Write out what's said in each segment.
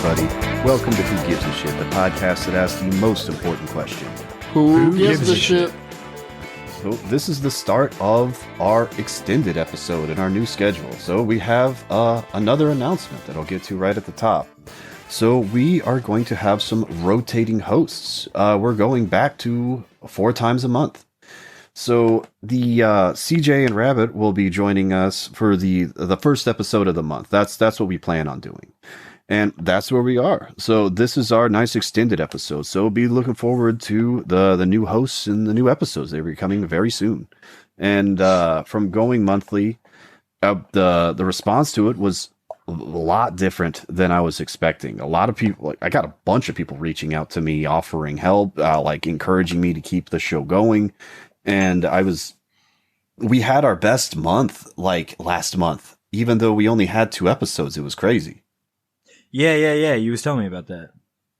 everybody. Welcome to Who Gives a Shit, the podcast that asks the most important question. Who gives a shit? So this is the start of our extended episode in our new schedule. So we have another announcement that I'll get to right at the top. So we are going to have some rotating hosts. We're going back to 4 times a month. So the CJ and Rabbit will be joining us for the first episode of the month. That's what we plan on doing. And that's where we are. So this is our nice extended episode. So be looking forward to the new hosts and the new episodes. They'll be coming very soon. And from going monthly, the response to it was a lot different than I was expecting. A lot of people, I got a bunch of people reaching out to me, offering help, encouraging me to keep the show going. And we had our best month last month, even though we only had 2 episodes. It was crazy. Yeah. You was telling me about that.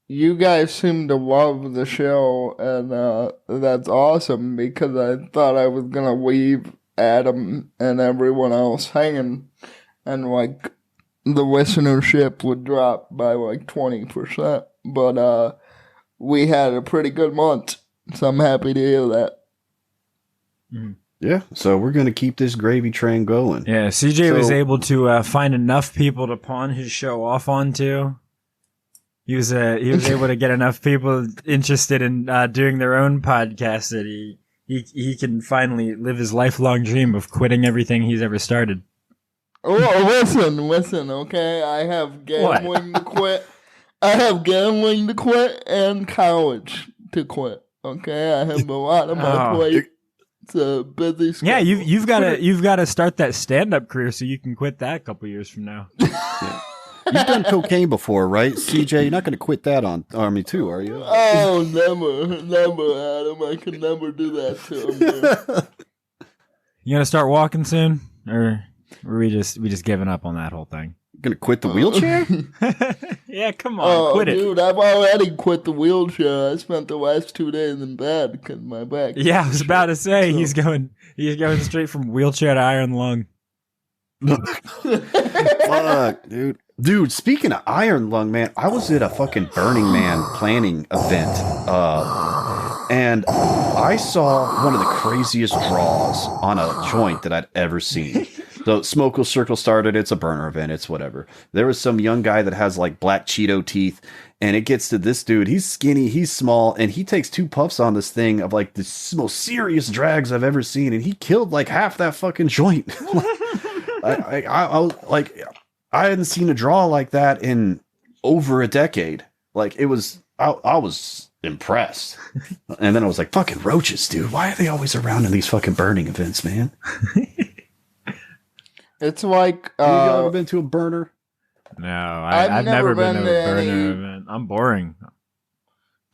You guys seem to love the show, and that's awesome because I thought I was going to leave Adam and everyone else hanging, and the listenership would drop by 20%. But we had a pretty good month, so I'm happy to hear that. Mm-hmm. Yeah, so we're going to keep this gravy train going. Yeah, CJ was able to find enough people to pawn his show off onto. He was able to get enough people interested in doing their own podcast that he can finally live his lifelong dream of quitting everything he's ever started. Oh, listen, okay? I have gambling to quit. I have gambling to quit and college to quit, okay? I have a lot on my plate. It's a busy schedule. Yeah, you've got to start that stand-up career so you can quit that a couple years from now. Yeah. You've done cocaine before, right, CJ? You're not going to quit that on Army 2, are you? Oh, never, Adam. I could never do that to him. You gonna start walking soon, or we just giving up on that whole thing? Gonna quit the wheelchair? Yeah, come on, quit it. Dude, I've already quit the wheelchair. I spent the last 2 days in bed because my back. Yeah, I was about to say he's going straight from wheelchair to iron lung. Fuck, dude. Speaking of iron lung, man, I was at a fucking Burning Man planning event, and I saw one of the craziest draws on a joint that I'd ever seen. So Smokeless Circle started. It's a burner event. It's whatever. There was some young guy that has black Cheeto teeth, and it gets to this dude. He's skinny, he's small, and he takes 2 puffs on this thing of the most serious drags I've ever seen, and he killed half that fucking joint. I hadn't seen a draw like that in over a decade. I was impressed. And then I was like, fucking roaches, dude. Why are they always around in these fucking burning events, man? It's like... you ever been to a burner? No, I've never been to a burner event. I'm boring.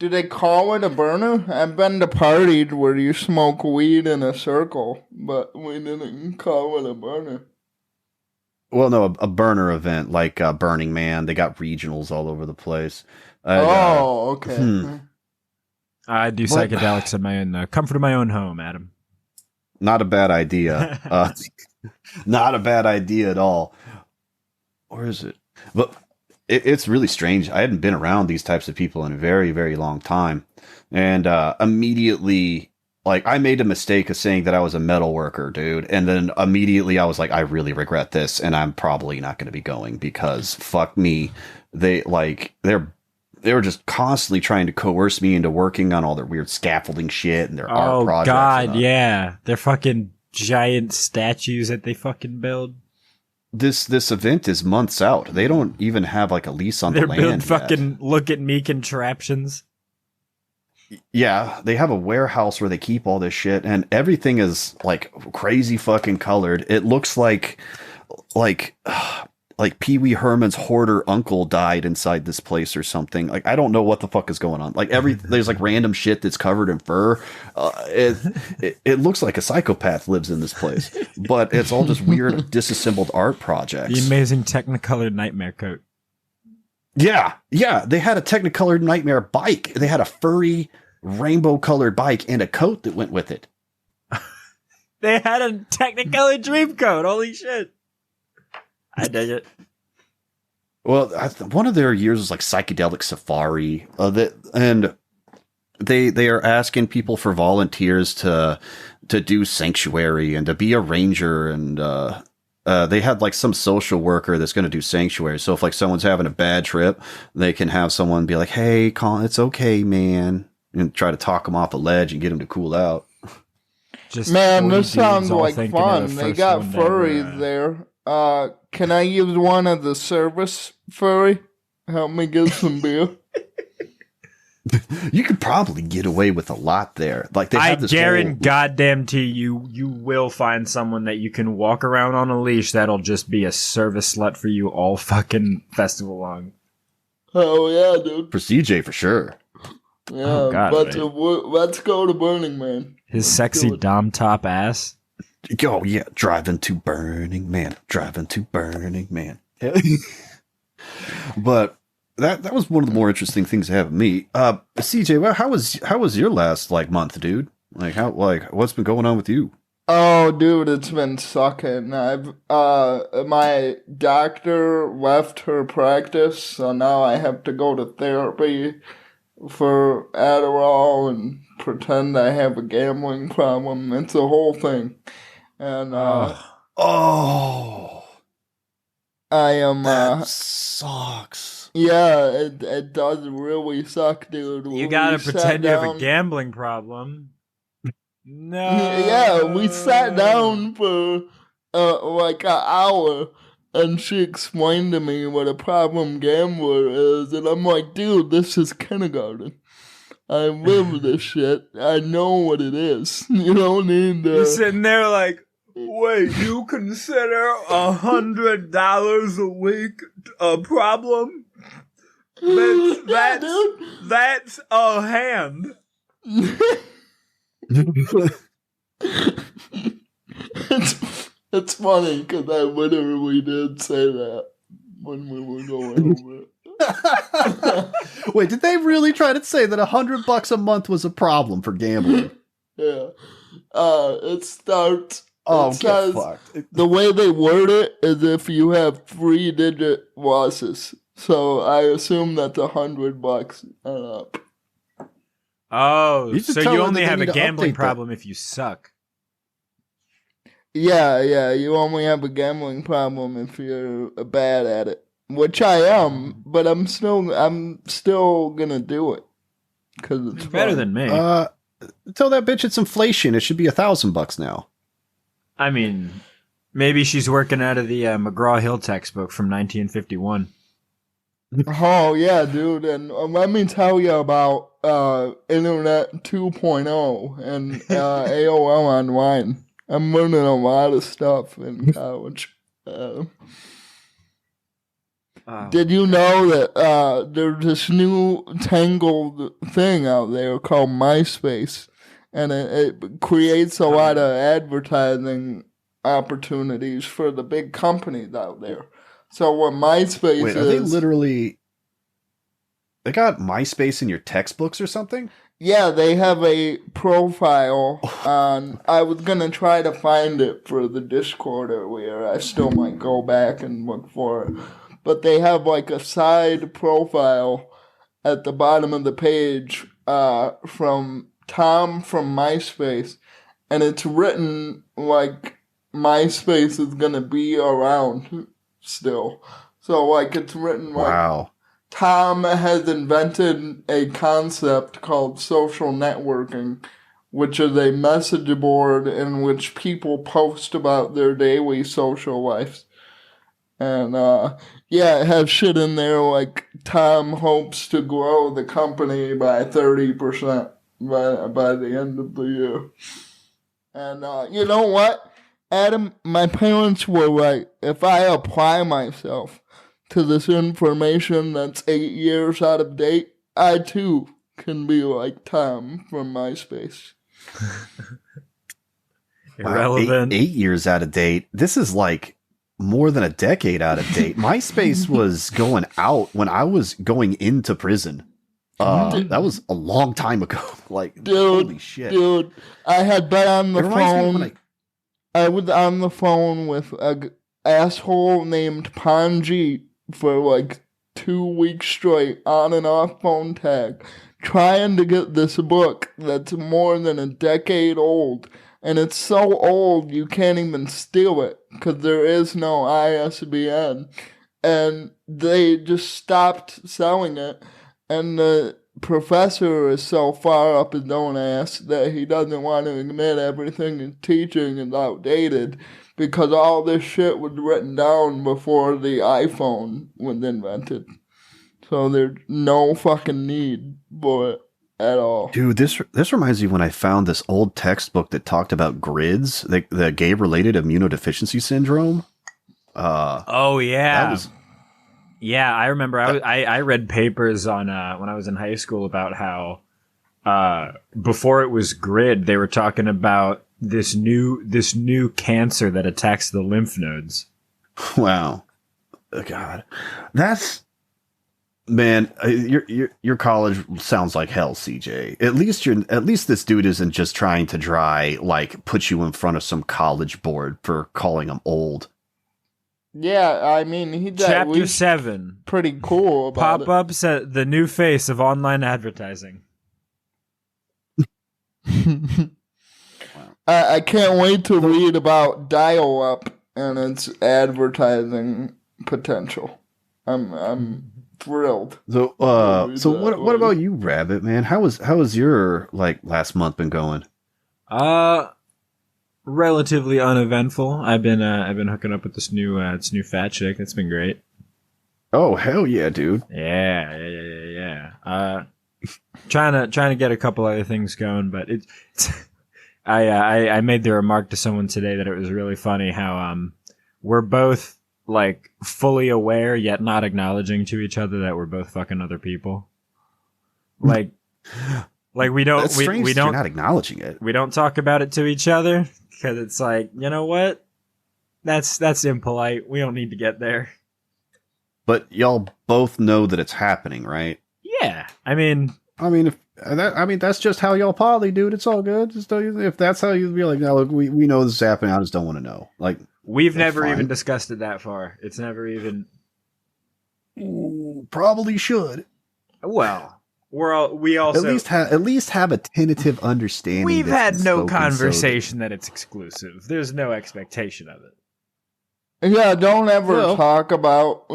Do they call it a burner? I've been to parties where you smoke weed in a circle, but we didn't call it a burner. Well, no, a burner event like Burning Man. They got regionals all over the place. Okay. I do psychedelics in my own comfort of my own home, Adam. Not a bad idea. Not a bad idea at all. Or is it? But it's really strange. I hadn't been around these types of people in a very, very long time. And immediately... I made a mistake of saying that I was a metal worker, dude. And then immediately I was like, I really regret this. And I'm probably not going to be going because fuck me. They were just constantly trying to coerce me into working on all their weird scaffolding shit and their art projects. Oh, God, yeah. They're fucking giant statues that they fucking build. This event is months out. They don't even have a lease on the land. They're building fucking look at me contraptions. Yeah, they have a warehouse where they keep all this shit, and everything is crazy fucking colored. It looks like Pee Wee Herman's hoarder uncle died inside this place or something. I don't know what the fuck is going on. There's random shit that's covered in fur. It looks like a psychopath lives in this place, but it's all just weird disassembled art projects. The amazing Technicolored nightmare coat. Yeah. They had a Technicolored nightmare bike. They had a furry rainbow colored bike and a coat that went with it. They had a Technicolored dream coat. Holy shit. I dig it. Well, one of their years was like psychedelic safari, and they are asking people for volunteers to do sanctuary and to be a ranger, and they had like some social worker that's going to do sanctuary. So if like someone's having a bad trip, they can have someone be like, "Hey, Colin, it's okay, man," and try to talk them off a ledge and get them to cool out. Just Man, 40 this dudes sounds all like thinking of fun. the They first got one to furries ever, there. Can I use one of the service furry? Help me get some beer. You could probably get away with a lot there. Like they I have this guarantee you will find someone that you can walk around on a leash that'll just be a service slut for you all fucking festival long. Oh yeah, dude. for CJ for sure. Yeah, Oh, God, but right. let's go to Burning Man. His sexy do it. dom top ass. Oh yeah, driving to Burning Man, driving to Burning Man. But that was one of the more interesting things to have with me. CJ, well, how was your last like month, dude? Like what's been going on with you? Oh, dude, it's been sucking. I've my doctor left her practice, so now I have to go to therapy for Adderall and pretend I have a gambling problem. It's a whole thing, and Oh, I am. that sucks. Yeah, it does really suck, dude. You We gotta sat pretend you have a down- gambling problem. No. Yeah, we sat down for like an hour, and she explained to me what a problem gambler is, and I'm like, dude, this is kindergarten. I live this shit. I know what it is. You don't need You're to. sitting there like, wait, you consider $100 a week a problem? Bitch, Yeah, dude. that's a hand. It's funny because I literally did say that when we were going over it. Wait, did they really try to say that $100 a month was a problem for gambling? Yeah. It starts. Oh, it get says, fucked. the way they word it is if you have 3-digit losses. So I assume that's $100 and up. Oh, You should so tell you her only that they have a need to gambling update that. problem if you suck. Yeah, you only have a gambling problem if you're bad at it. Which I am, but I'm still gonna do it. Cause it's Better fun. than me. Tell that bitch it's inflation. It should be $1,000 now. I mean, maybe she's working out of the McGraw-Hill textbook from 1951. Oh yeah, dude, and let me tell you about Internet 2.0 and AOL Online. I'm learning a lot of stuff in college. Did you know that there's this new tangled thing out there called MySpace, and it creates a lot of advertising opportunities for the big companies out there. So what MySpace Wait, are they literally... They got MySpace in your textbooks or something? Yeah, they have a profile on... I was going to try to find it for the Discord earlier. I still might go back and look for it. But they have like a side profile at the bottom of the page from Tom from MySpace. And it's written like MySpace is going to be around still. So like it's written like... Wow. Tom has invented a concept called social networking, which is a message board in which people post about their daily social lives. And, it has shit in there like Tom hopes to grow the company by 30% by the end of the year. And, you know what, Adam? My parents were right. If I apply myself to this information that's 8 years out of date, I too can be like Tom from MySpace. Irrelevant. Wow, 8 years out of date. This is like more than a decade out of date. MySpace was going out when I was going into prison. That was a long time ago. Like, holy shit. Dude, I had been on the It reminds me of phone. when I was on the phone with a asshole named Panji for like 2 weeks straight, on and off phone tag, trying to get this book that's more than a decade old. And it's so old you can't even steal it because there is no ISBN. And they just stopped selling it. And the professor is so far up his own ass that he doesn't want to admit everything he's teaching is outdated because all this shit was written down before the iPhone was invented. So there's no fucking need for it at all. Dude, this reminds me when I found this old textbook that talked about GRIDS, the gay-related immunodeficiency syndrome. Oh yeah, that was, yeah. I remember. I read papers on when I was in high school about how before it was GRID, they were talking about this new cancer that attacks the lymph nodes. wow, oh, God, that's. Man, your college sounds like hell, CJ. At least this dude isn't just trying to put you in front of some college board for calling him old. Yeah, I mean, he Chapter 7. Pretty cool about Pop-ups at the new face of online advertising. I can't wait to read about dial-up and its advertising potential. I'm thrilled. So, what about you, Rabbit, man? How was your last month been going? Relatively uneventful. I've been hooking up with this new fat chick. It's been great. Oh hell yeah, dude! Yeah. Trying to get a couple other things going, but it's I made the remark to someone today that it was really funny how we're both like fully aware yet not acknowledging to each other that we're both fucking other people. Like we don't That's strange we that you're don't not acknowledging it. We don't talk about it to each other because it's like, you know what? That's impolite. We don't need to get there. But y'all both know that it's happening, right? Yeah. I mean that's just how y'all poly, dude. It's all good. Just if that's how you'd be like, no, look, we know this is happening. I just don't want to know. Like, we've never even discussed it that far. It's never even. Probably should. Well, we also at least have a tentative understanding. We've had no conversation that it's exclusive. There's no expectation of it. Yeah, don't ever talk about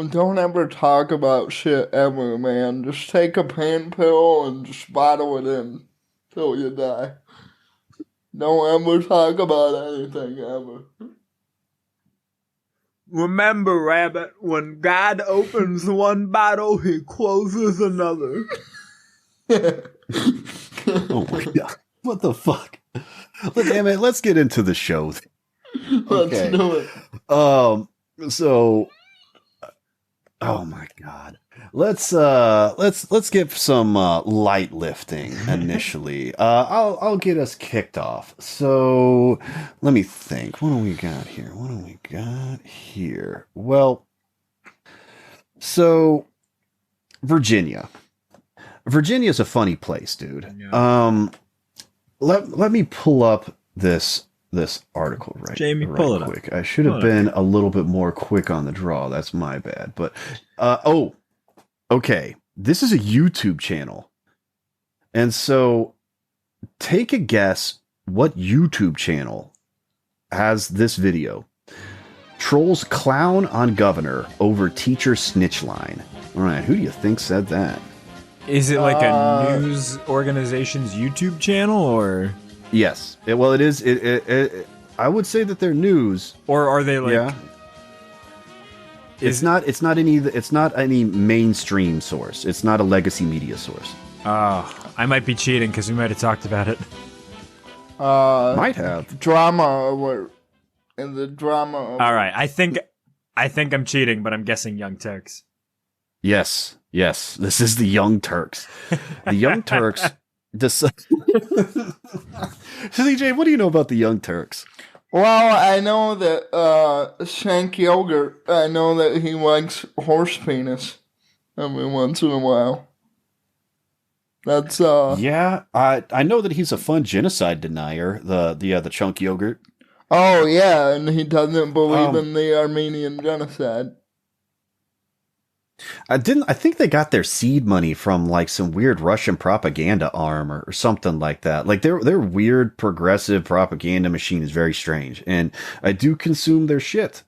shit ever, man. Just take a pain pill and just bottle it in till you die. Don't ever talk about anything ever. Remember, Rabbit, when God opens one bottle, he closes another. Oh my God. What the fuck? Damn it, let's get into the show. Okay. Let's do it. So, oh my God. Let's get some light lifting initially. I'll get us kicked off. So let me think. What do we got here? Well, so Virginia. Virginia's a funny place, dude. Yeah. Let me pull up this article Jamie, right pull it quick. up. I should have been a little bit more quick on the draw. That's my bad. But okay. This is a YouTube channel. And so take a guess what YouTube channel has this video. Trolls clown on governor over teacher snitch line. All right, who do you think said that? Is it like a news organization's YouTube channel, or? Yes. It is. I would say that they're news. Or are they like? Yeah. It's not any mainstream source. It's not a legacy media source. I might be cheating because we might have talked about it. Might have. Drama alert. In the drama alert. All right. I think I'm cheating, but I'm guessing Young Turks. Yes. This is the Young Turks. The Young Turks. CJ, what do you know about the Young Turks? Well, I know that Shank Yogurt, I know that he likes horse penis every once in a while. That's Yeah, I know that he's a fun genocide denier, the Chunk Yogurt. Oh yeah, and he doesn't believe in the Armenian genocide. I think they got their seed money from like some weird Russian propaganda arm or something like that. Like their weird progressive propaganda machine is very strange, and I do consume their shit.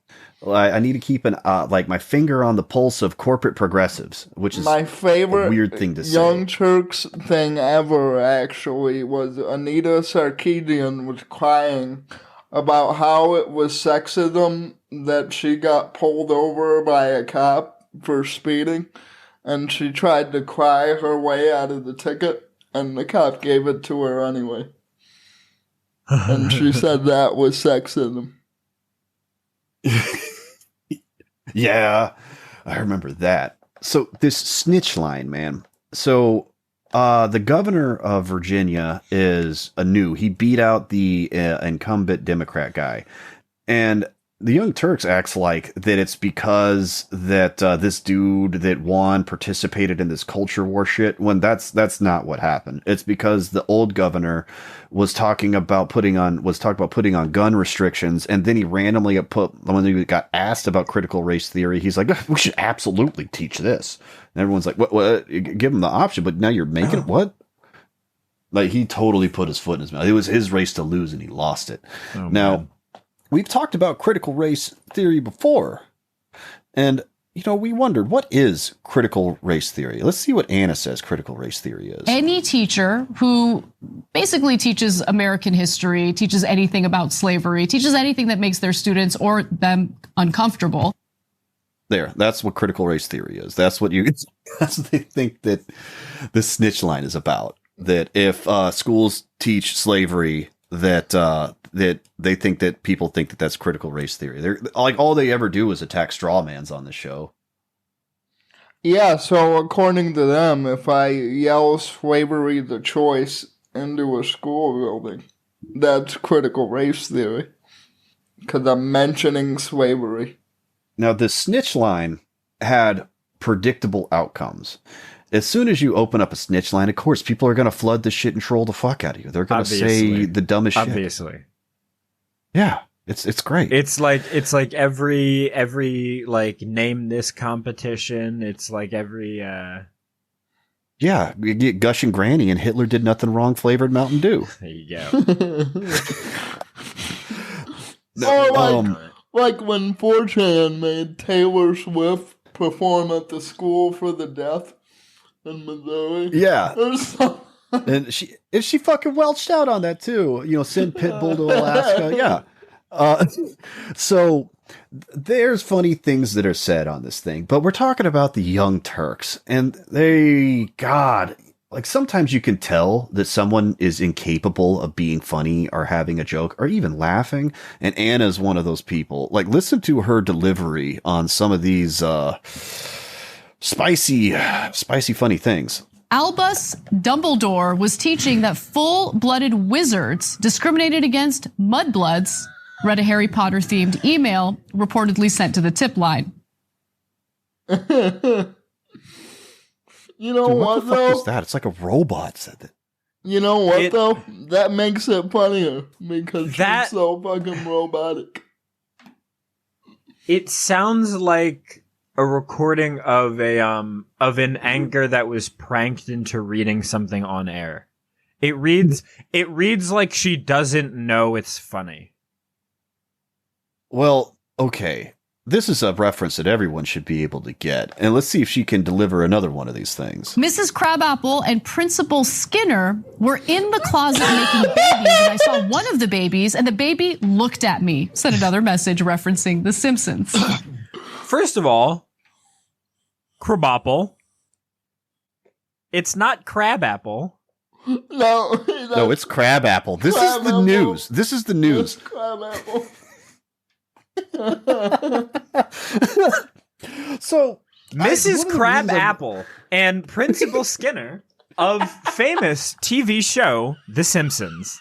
I need to keep an like my finger on the pulse of corporate progressives, which is my favorite a weird thing to say. Young Turks thing ever actually was Anita Sarkeesian was crying about how it was sexism that she got pulled over by a cop for speeding, and she tried to cry her way out of the ticket, and the cop gave it to her anyway. And she said that was sexism. Yeah, I remember that. So this snitch line, man. So the governor of Virginia is he beat out the incumbent Democrat guy, and the Young Turks acts like that it's because that this dude that won participated in this culture war shit, when that's not what happened. It's because the old governor was talking about putting on gun restrictions, and then he randomly when he got asked about critical race theory, he's like, we should absolutely teach this. And everyone's like, what? Give him the option, but now you're making what? Like, he totally put his foot in his mouth. It was his race to lose, and he lost it. Oh, now, man. We've talked about critical race theory before, and, we wondered, what is critical race theory? Let's see what Anna says critical race theory is. Any teacher who basically teaches American history, teaches anything about slavery, teaches anything that makes their students or them uncomfortable. There, that's what critical race theory is. That's what they think that the snitch line is about. That if schools teach slavery, that they think that people think that that's critical race theory. They're like, all they ever do is attack strawmans on the show. Yeah, so according to them, if I yell slavery the choice into a school building, that's critical race theory. Because I'm mentioning slavery. Now, the snitch line had predictable outcomes. As soon as you open up a snitch line, of course, people are going to flood the shit and troll the fuck out of you. They're going to say the dumbest shit. Obviously. Yeah, it's great. It's like every like name this competition. It's like every yeah, you get Gushing Granny and Hitler did nothing wrong flavored Mountain Dew. There you go. Like when 4chan made Taylor Swift perform at the school for the deaf in Missouri. Yeah. And she fucking welched out on that too. Send Pitbull to Alaska. Yeah. So there's funny things that are said on this thing, but we're talking about the Young Turks, and sometimes you can tell that someone is incapable of being funny or having a joke or even laughing. And Anna's one of those people. Like, listen to her delivery on some of these spicy funny things. Albus Dumbledore was teaching that full-blooded wizards discriminated against mudbloods. Read a Harry Potter-themed email reportedly sent to the tip line. You know what, the fuck was that? It's like a robot said that. You know what, though? That makes it funnier because she's so fucking robotic. It sounds like a recording of an anchor that was pranked into reading something on air. It reads like she doesn't know it's funny. Well, okay. This is a reference that everyone should be able to get. And let's see if she can deliver another one of these things. Mrs. Crabapple and Principal Skinner were in the closet making babies, and I saw one of the babies, and the baby looked at me. Sent another message referencing The Simpsons. First of all, Crabapple. It's not Crabapple. No, it's Crabapple. This is the news. This is the news. It's Crabapple. So Mrs. Crabapple and Principal Skinner of famous TV show The Simpsons,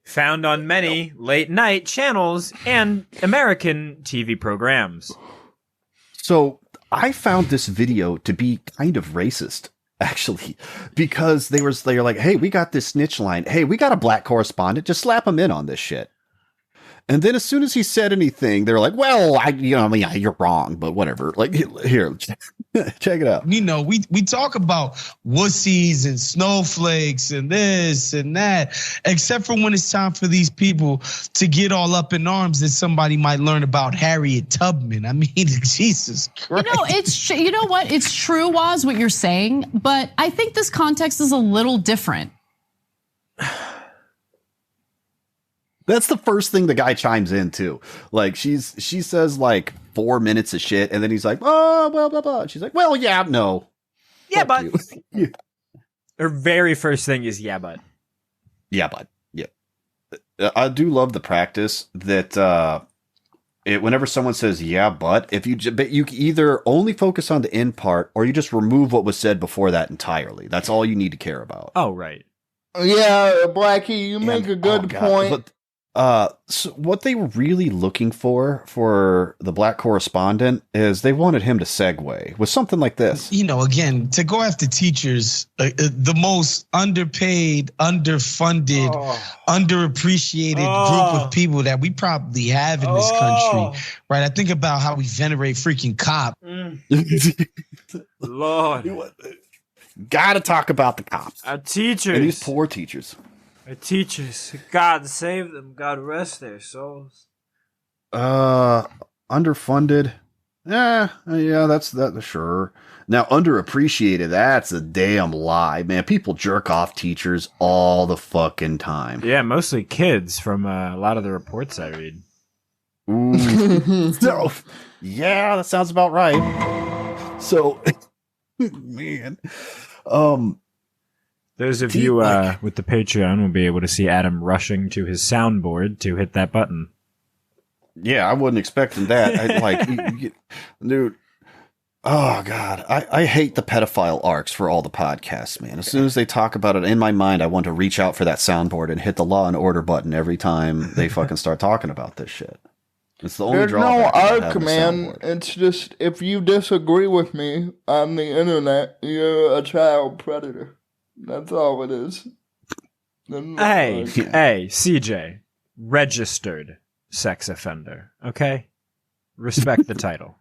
found on many late night channels and American TV programs. So I found this video to be kind of racist, actually, because they're like, hey, we got this snitch line. Hey, we got a black correspondent. Just slap him in on this shit. And then as soon as he said anything, they're like, well, you're wrong, but whatever. Like, here, check it out. You know, we talk about wussies and snowflakes and this and that, except for when it's time for these people to get all up in arms that somebody might learn about Harriet Tubman. I mean, Jesus Christ. You know what? It's true, Waz, what you're saying, but I think this context is a little different. That's the first thing the guy chimes in to. Like she says like 4 minutes of shit, and then he's like, oh, blah blah blah. She's like, well, yeah, no, Yeah, fuck but you. her very first thing is yeah, but. Yeah, but yeah, I do love the practice that whenever someone says yeah, but you can either only focus on the end part, or you just remove what was said before that entirely. That's all you need to care about. Oh, right. Yeah, Blackie, you make a good point. But, so what they were really looking for the black correspondent is they wanted him to segue with something like this. You know, again, to go after teachers, the most underpaid, underfunded, underappreciated group of people that we probably have in this country, right? I think about how we venerate freaking cops. Lord. Gotta talk about the cops. Our teachers. And these poor teachers. Our teachers. God save them. God rest their souls. Underfunded. Yeah, that's sure. Now, underappreciated, that's a damn lie, man. People jerk off teachers all the fucking time. Yeah, mostly kids from a lot of the reports I read. Ooh. So, yeah, that sounds about right. So, man. Those of you with the Patreon will be able to see Adam rushing to his soundboard to hit that button. Yeah, I wasn't expecting that. Dude. Oh, God. I hate the pedophile arcs for all the podcasts, man. As soon as they talk about it, in my mind, I want to reach out for that soundboard and hit the Law and Order button every time they fucking start talking about this shit. It's the only There's no arc, man. It's just, if you disagree with me on the internet, you're a child predator. That's all it is. Hey, CJ. Registered sex offender, okay? Respect the title.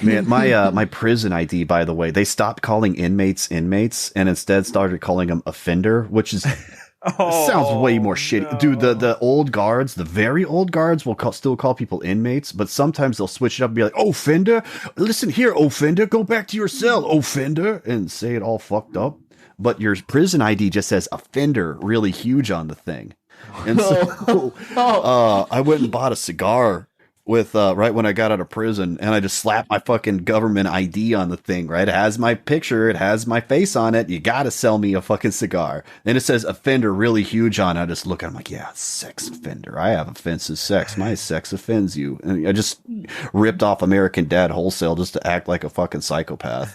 Man, my prison ID, by the way, they stopped calling inmates and instead started calling them offender, which is sounds way more shitty. No. Dude, the old guards, the very old guards will still call people inmates, but sometimes they'll switch it up and be like, offender, listen here, offender, go back to your cell, offender, and say it all fucked up. But your prison ID just says offender really huge on the thing. And so I went and bought a cigar with right when I got out of prison, and I just slapped my fucking government ID on the thing, right? It has my picture, it has my face on it. You gotta sell me a fucking cigar. And it says offender really huge on it. I just look at it, I'm like, yeah, sex offender. I have offensive sex. My sex offends you. And I just ripped off American Dad wholesale just to act like a fucking psychopath.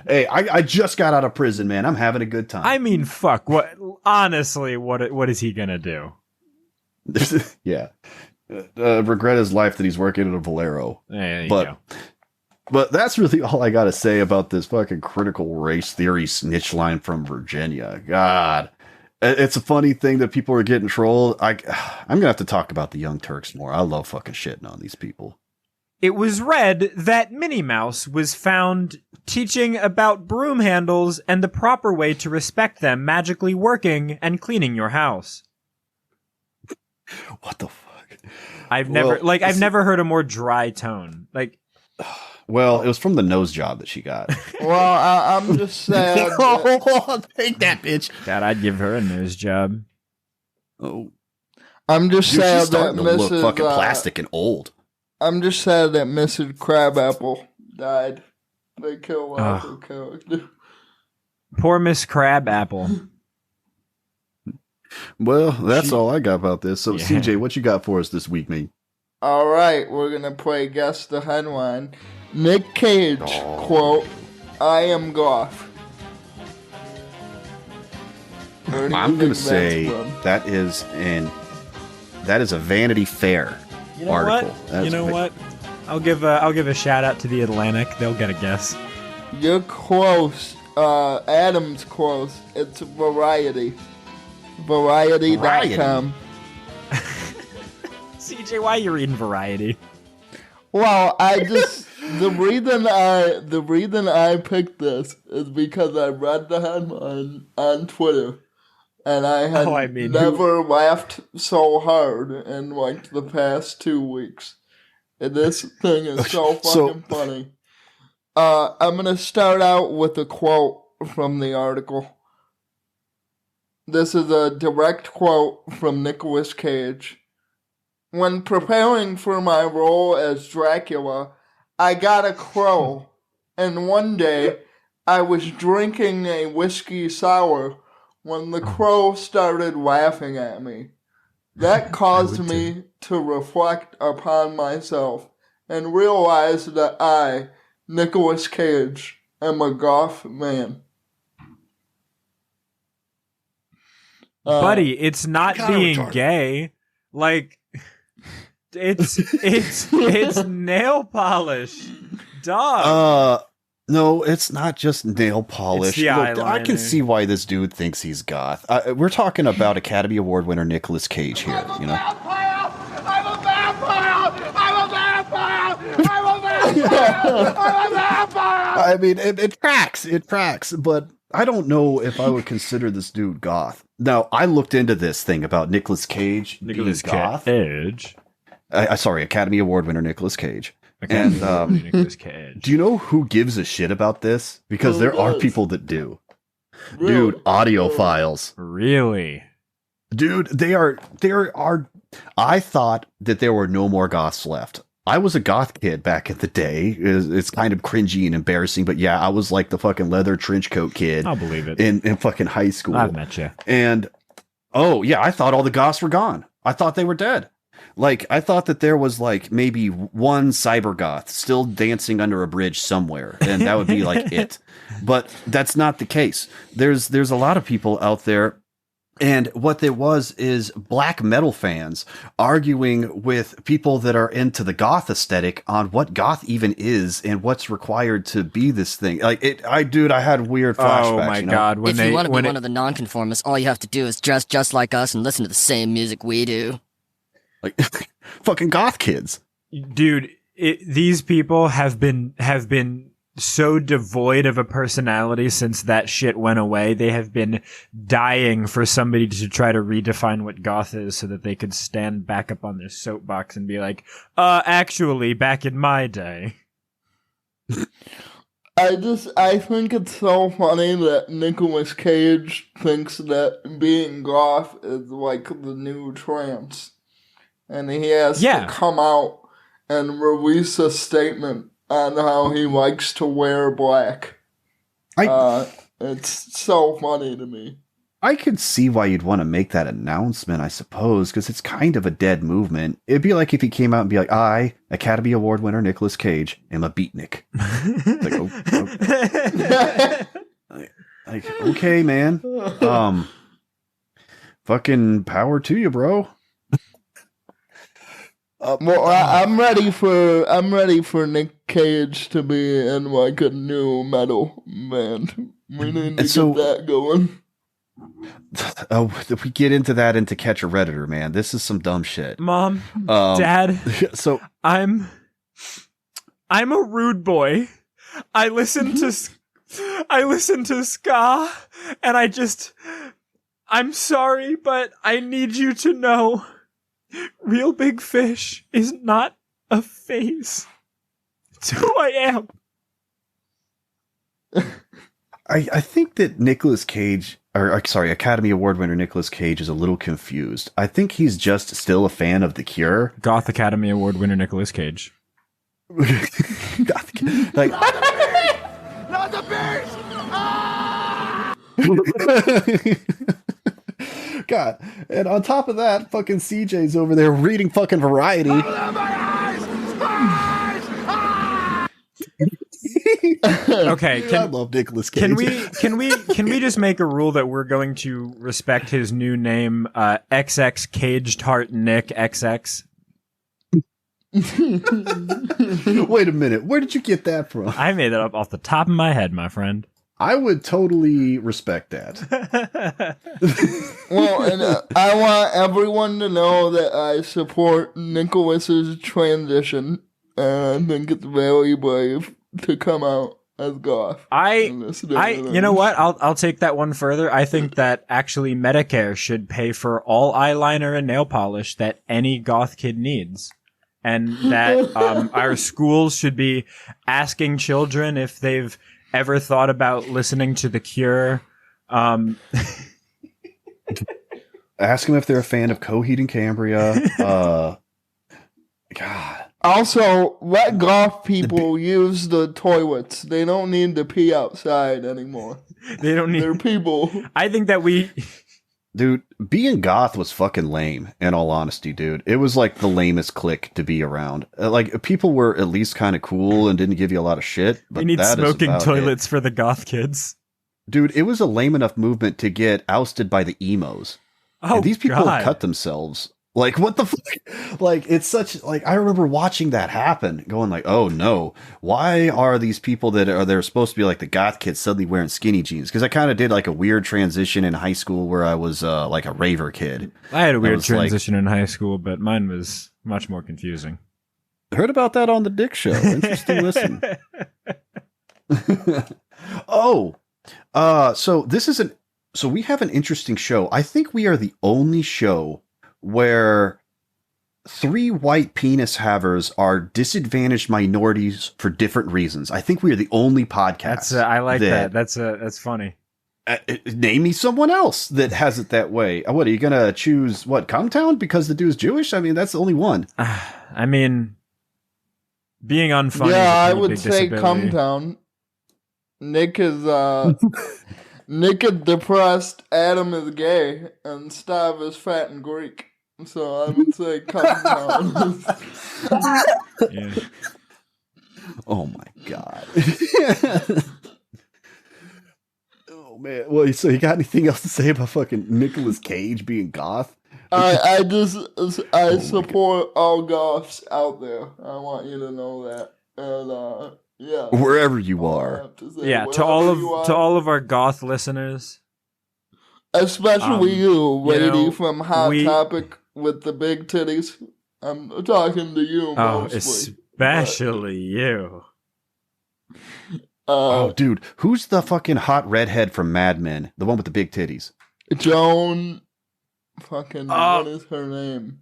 Hey, I just got out of prison, man. I'm having a good time. I mean, fuck. What? Honestly, what is he gonna do? Yeah. Regret his life that he's working at a Valero. But that's really all I gotta say about this fucking critical race theory snitch line from Virginia. God, it's a funny thing that people are getting trolled. I'm gonna have to talk about the Young Turks more. I love fucking shitting on these people. It was read that Minnie Mouse was found teaching about broom handles and the proper way to respect them magically working and cleaning your house. What the fuck? I've never heard a more dry tone. Well, it was from the nose job that she got. Well, I'm just sad. Take that, bitch. God, I'd give her a nose job. Oh, I'm just dude, sad she's starting that to look Mrs. fucking plastic and old. I'm just sad that Mrs. Crabapple died. They killed off her character. Poor Miss Crabapple. Well, that's all I got about this. So, yeah. CJ, what you got for us this week, mate? All right, we're going to play Guess the Headline. Nic Cage, quote, I am goth. I'm going to say that is a Vanity Fair article. You know what? I'll give a shout out to the Atlantic. They'll get a guess. You're close. Adam's close. It's Variety. Variety.com. CJ, why are you reading Variety? Well, the reason I picked this is because I read the headline on Twitter, and I had never laughed so hard in like the past 2 weeks. And this thing is so fucking funny. I'm gonna start out with a quote from the article. This is a direct quote from Nicolas Cage. When preparing for my role as Dracula, I got a crow, and one day I was drinking a whiskey sour when the crow started laughing at me. That caused me to reflect upon myself and realize that I, Nicolas Cage, am a goth man. Buddy, it's not being gay. Like, it's nail polish, dog. No, it's not just nail polish. It's the eyeliner. I can see why this dude thinks he's goth. We're talking about Academy Award winner Nicolas Cage here. You know. I'm a vampire. I mean, it tracks. It tracks, but I don't know if I would consider this dude goth. Now, I looked into this thing about Nicolas Cage being goth. Cage. Sorry, Academy Award winner Nicolas Cage. And Nicolas Cage. Do you know who gives a shit about this? Because there are people that do. Really? Dude, audiophiles. Really? Dude, they are. I thought that there were no more goths left. I was a goth kid back in the day. It's kind of cringy and embarrassing, but yeah, I was like the fucking leather trench coat kid. I'll believe it. In fucking high school. I've met you. And, oh yeah, I thought all the goths were gone. I thought they were dead. Like, I thought that there was like maybe one cyber goth still dancing under a bridge somewhere, and that would be like it. But that's not the case. There's a lot of people out there. And what there was is black metal fans arguing with people that are into the goth aesthetic on what goth even is and what's required to be this thing. Like I had weird flashbacks. Oh my God. If you want to be one of the nonconformists, all you have to do is dress just like us and listen to the same music we do. Like fucking goth kids. Dude, these people have been so devoid of a personality since that shit went away. They have been dying for somebody to try to redefine what goth is so that they could stand back up on their soapbox and be like, actually, back in my day. I think it's so funny that Nicolas Cage thinks that being goth is like the new trance. And he has to come out and release a statement on how he likes to wear black. It's so funny to me. I could see why you'd want to make that announcement, I suppose, because it's kind of a dead movement. It'd be like if he came out and be like, I, Academy Award winner Nicolas Cage, am a beatnik. Like, okay, man. Fucking power to you, bro. I'm ready for Nic Cage to be in like a new metal band. We need to get that going. If we get into that into Catch a Redditor, man, this is some dumb shit. Mom, Dad, so I'm a rude boy. I listen to ska, and I'm sorry, but I need you to know. Real Big Fish is not a phase. It's who I am. I think that Nicolas Cage, Academy Award winner Nicolas Cage is a little confused. I think he's just still a fan of The Cure. Goth Academy Award winner Nicolas Cage. Like, Not the beast! Ah! God, and on top of that, fucking CJ's over there reading fucking Variety. Okay, I love Nicolas Cage. Can we just make a rule that we're going to respect his new name, XX Caged Heart Nick XX? Wait a minute, where did you get that from? I made that up off the top of my head, my friend. I would totally respect that. Well, and I want everyone to know that I support Nicholas's transition, and I think it's very brave to come out as goth. You know what? I'll take that one further. I think that actually Medicare should pay for all eyeliner and nail polish that any goth kid needs. And that our schools should be asking children if they've ever thought about listening to The Cure. Ask them if they're a fan of Coheed and Cambria. God. Also, let goth people use the toilets. They don't need to pee outside anymore. They don't need. They're people. I think that we. Dude, being goth was fucking lame, in all honesty, dude. It was like the lamest clique to be around. Like, people were at least kind of cool and didn't give you a lot of shit. But We need that is smoking about toilets it. for the goth kids. Dude, it was a lame enough movement to get ousted by the emos. Oh, And these people God. cut themselves. Like, what the fuck? Like, it's such, like, I remember watching that happen, going like, oh no, why are these people they're supposed to be like the goth kids suddenly wearing skinny jeans? Because I kind of did like a weird transition in high school where I was like a raver kid. I had a weird was like- transition in high school, but mine was much more confusing. Heard about that on the Dick Show. Interesting listen. So we have an interesting show. I think we are the only show where 3 white penis havers are disadvantaged minorities for different reasons. I think we are the only podcast. That's I like that. That's funny. Name me someone else that has it that way. What are you gonna choose? What, Cumtown because the dude's Jewish? I mean, that's the only one. I mean, being unfunny. Yeah, is a I pretty would big say disability. Cumtown. Nick is Nick is depressed, Adam is gay, and Stav is fat and Greek. So I would say Cumtown. Yeah. Oh my god. Oh man. Well, so you got anything else to say about fucking Nicolas Cage being goth? I support all goths out there. I want you to know that. And yeah. Wherever you all I are. have to say, Yeah, to all of our goth listeners, especially you, lady know, from Hot Topic with the big titties. I'm talking to you mostly. especially you. Oh, dude, who's the fucking hot redhead from Mad Men? The one with the big titties. Joan. Fucking. What is her name?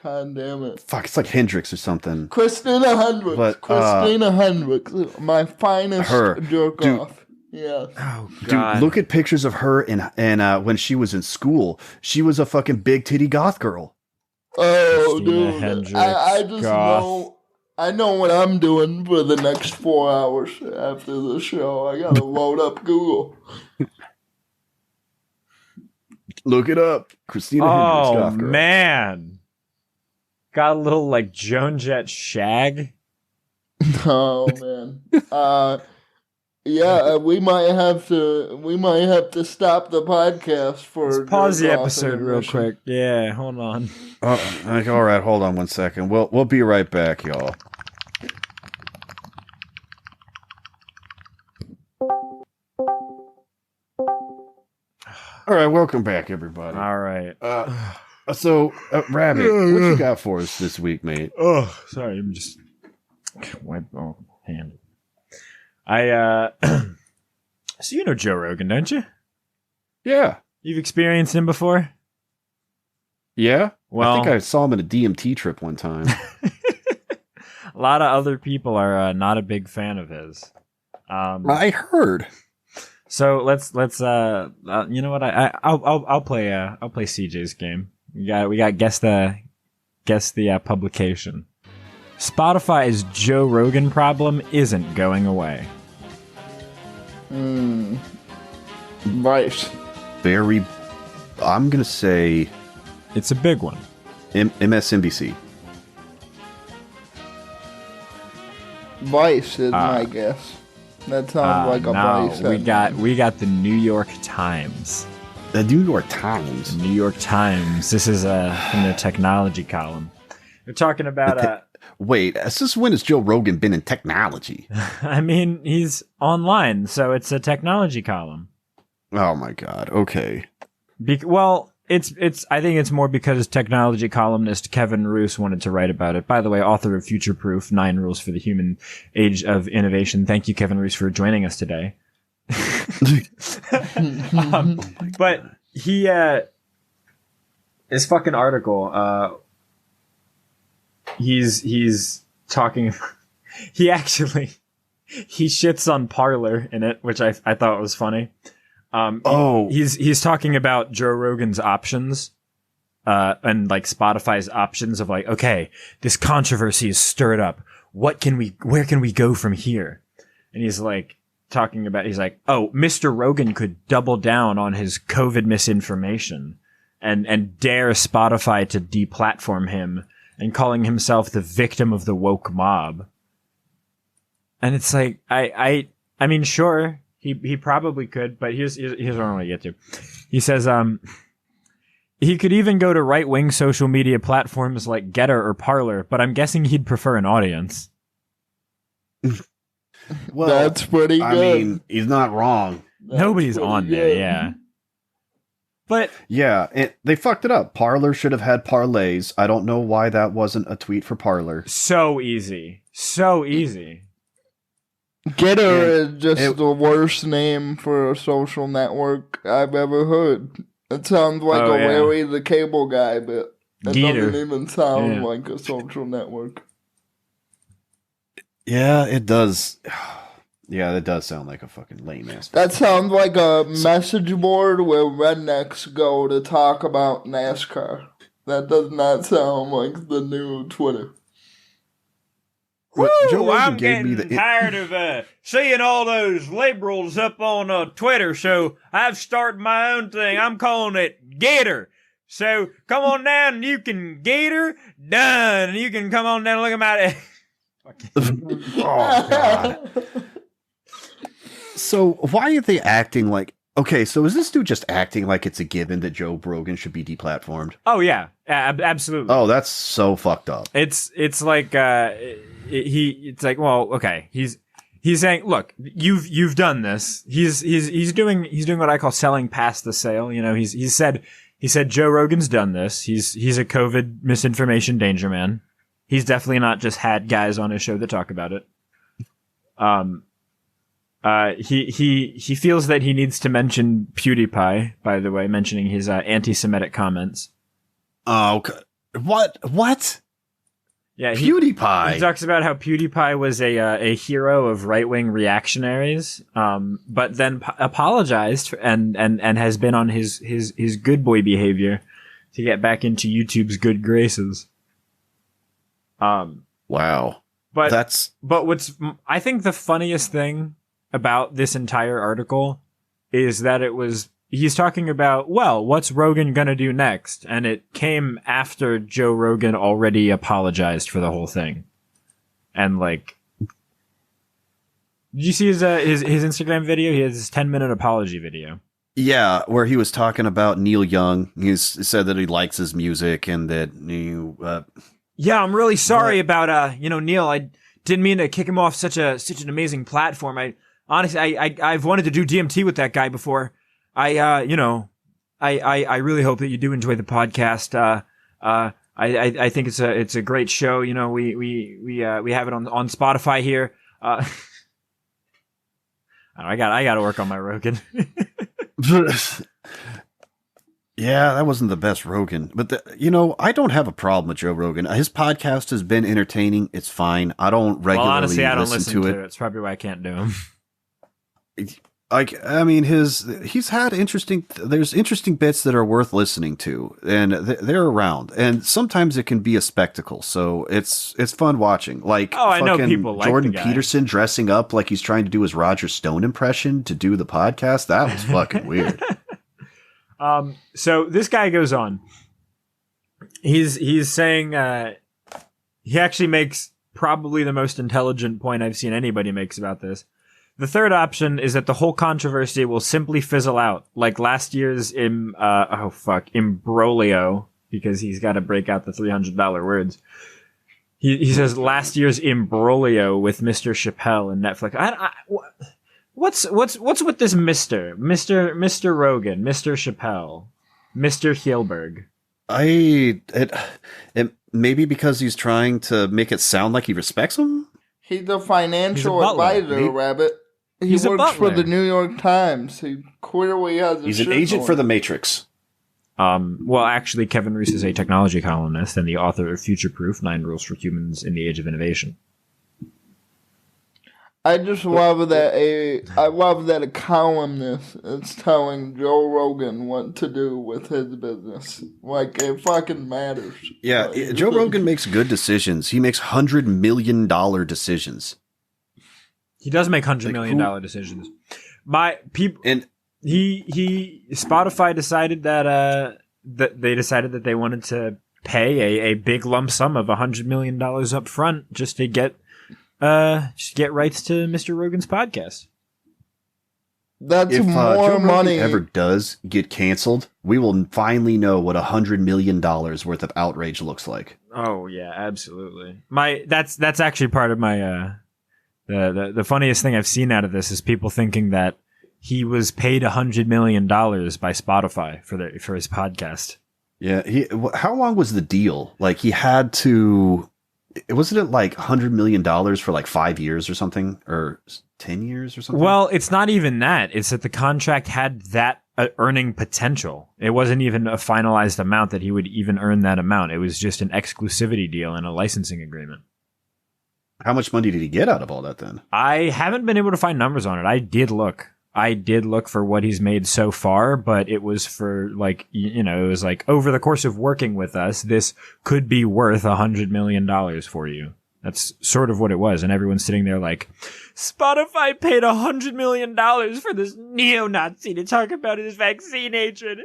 God damn it. Fuck, it's like Hendrix or something. Christina Hendricks. But, Christina Hendricks. My finest jerk dude. off. Yes. Oh Dude, God! look at pictures of her and when she was in school. She was a fucking big titty goth girl. Oh, Christina dude. Hendricks, I just goth. know. I know what I'm doing for the next 4 hours after the show. I gotta load up Google. Look it up. Christina Hendricks, Oh goth girl. man, got a little like Joan Jett shag. Oh man. Yeah, we might have to stop the podcast for. Let's pause the jerk off episode real intermission. quick. Yeah, hold on. All right, hold on 1 second. We'll be right back, y'all. All right, welcome back, everybody. All right. So, Rabbit, what you got for us this week, mate? Oh, sorry. I'm just wipe hand. So you know Joe Rogan, don't you? Yeah. You've experienced him before? Yeah? Well- I think I saw him at a DMT trip one time. A lot of other people are not a big fan of his. I heard. So let's you know what I'll play CJ's game. We got guess the publication. Spotify's Joe Rogan problem isn't going away. Right. Very, I'm going to say It's a big one. MSNBC. Vice is my guess. That sounds like a no, Vice. we got the New York Times. The New York Times. New York Times. This is from their technology column. They're talking about Wait, since when has Joe Rogan been in technology? I mean, he's online, so it's a technology column. Oh my god. Okay. Well, it's. I think it's more because technology columnist Kevin Roose wanted to write about it. By the way, author of Future Proof: 9 Rules for the Human Age of Innovation. Thank you, Kevin Roose, for joining us today. But he, his fucking article, he's talking. He shits on Parler in it, which I thought was funny. He's talking about Joe Rogan's options, and like Spotify's options of like, okay, this controversy is stirred up. Where can we go from here? And he's like he's like, oh, Mr. Rogan could double down on his COVID misinformation and dare Spotify to deplatform him and calling himself the victim of the woke mob. And it's like, I mean, sure. He probably could, but here's what I want to get to. He says, he could even go to right-wing social media platforms like Getter or Parler, but I'm guessing he'd prefer an audience. Well, that's pretty good. I mean, he's not wrong. Nobody's on there, yeah. But yeah, they fucked it up. Parler should have had parlays. I don't know why that wasn't a tweet for Parler. So easy. Getter is just the worst name for a social network I've ever heard. It sounds like Larry the Cable Guy, but it Getter. doesn't even sound like a social network. Yeah, it does. Yeah, that does sound like a fucking lame ass. That sounds like a message board where rednecks go to talk about NASCAR. That does not sound like the new Twitter. Woo, I'm getting tired of seeing all those liberals up on Twitter, so I've started my own thing. I'm calling it Gator. So come on down and you can Gator done. And you can come on down and look at my... Oh, God. So why are they acting like... Okay, so is this dude just acting like it's a given that Joe Rogan should be deplatformed? Oh, yeah. Absolutely. Oh, that's so fucked up. It's like... it's like, well, okay. He's saying, look, you've done this. He's doing what I call selling past the sale. You know, he said Joe Rogan's done this. He's a COVID misinformation danger man. He's definitely not just had guys on his show that talk about it. He feels that he needs to mention PewDiePie, by the way, mentioning his anti-Semitic comments. Oh, okay. What? Yeah, PewDiePie. He talks about how PewDiePie was a hero of right-wing reactionaries, but then apologized and has been on his good boy behavior to get back into YouTube's good graces. Wow. But what's I think the funniest thing about this entire article is that he's talking about, well, what's Rogan gonna do next? And it came after Joe Rogan already apologized for the whole thing. And like, did you see his Instagram video? He has his 10-minute apology video. Yeah, where he was talking about Neil Young. He said that he likes his music and that yeah, I'm really sorry about Neil. I didn't mean to kick him off such an amazing platform. I've wanted to do DMT with that guy before. I really hope that you do enjoy the podcast. I think it's a great show. You know, we have it on Spotify here. I got to work on my Rogan. Yeah, that wasn't the best Rogan. But, I don't have a problem with Joe Rogan. His podcast has been entertaining. It's fine. I don't regularly I don't listen to it. It's probably why I can't do him. He's had there's interesting bits that are worth listening to, and they're around. And sometimes it can be a spectacle, so it's fun watching. Like, I know people like Jordan the guy. Peterson dressing up like he's trying to do his Roger Stone impression to do the podcast. That was fucking weird. So this guy goes on. He's saying he actually makes probably the most intelligent point I've seen anybody makes about this. The third option is that the whole controversy will simply fizzle out, like last year's imbroglio, because he's got to break out the $300 words. He says last year's imbroglio with Mr. Chappelle and Netflix. What's with this Mr. Rogan, Mr. Chappelle, Mr. Hilberg? It maybe because he's trying to make it sound like he respects him. He's a financial He's a butler. advisor, Rabbit. He He's a works for butler. the New York Times. He clearly has a He's an shit agent going. for the Matrix. Well, actually, Kevin Reese is a technology columnist and the author of Future Proof: 9 Rules for Humans in the Age of Innovation. I just love that I love that a columnist is telling Joe Rogan what to do with his business. Like, it fucking matters. Yeah, Like, Joe Rogan makes good decisions. He makes $100 million decisions. He does make $100 million decisions. My people, And he Spotify decided that they decided that they wanted to pay a big lump sum of $100 million up front just to get rights to Mr. Rogan's podcast. That's if more Joe Rogan money. ever does get canceled, we will finally know what $100 million worth of outrage looks like. Oh yeah, absolutely. That's actually part of my the funniest thing I've seen out of this is people thinking that he was paid $100 million by Spotify for his podcast. Yeah, how long was the deal? Like he had to. Wasn't it like $100 million for like 5 years or something, or 10 years or something? Well, it's not even that. It's that the contract had that earning potential. It wasn't even a finalized amount that he would even earn that amount. It was just an exclusivity deal and a licensing agreement. How much money did he get out of all that then? I haven't been able to find numbers on it. I did look for what he's made so far, but it was for like, it was like over the course of working with us, this could be worth $100 million for you. That's sort of what it was. And everyone's sitting there like, Spotify paid $100 million for this neo-Nazi to talk about his vaccine hatred.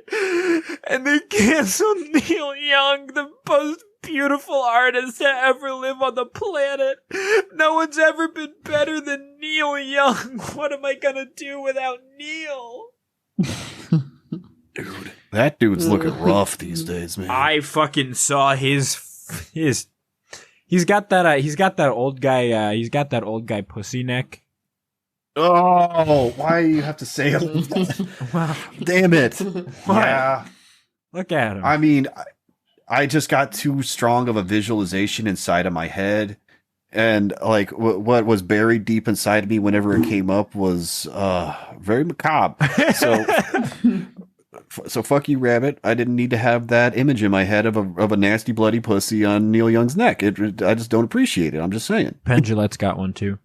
And they canceled Neil Young, the most beautiful artist to ever live on the planet. No one's ever been better than Neil Young. What am I gonna do without Neil? Dude, that dude's looking rough these days, man. I fucking saw his he's got that old guy pussy neck. Oh, why do you have to say it? Wow. Damn it. What? Yeah. Look at him. I mean, I just got too strong of a visualization inside of my head. And like what was buried deep inside of me whenever it came up was very macabre. So fuck you, Rabbit. I didn't need to have that image in my head of a nasty bloody pussy on Neil Young's neck. I just don't appreciate it. I'm just saying. Penn Jillette's got one too.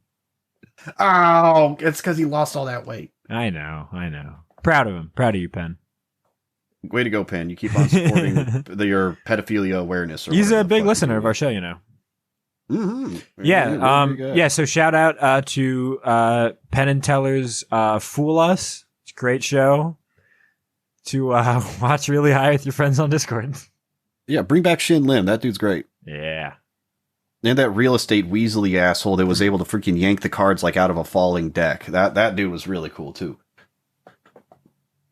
Oh, it's because he lost all that weight. I know. Proud of him. Proud of you, Penn. Way to go, Penn. You keep on supporting your pedophilia awareness. He's a big listener of our show, Mm-hmm. Yeah. So shout out to Penn and Teller's Fool Us. It's a great show to watch really high with your friends on Discord. Yeah, bring back Shin Lim. That dude's great. Yeah. And that real estate Weasley asshole that was able to freaking yank the cards like out of a falling deck. That dude was really cool too.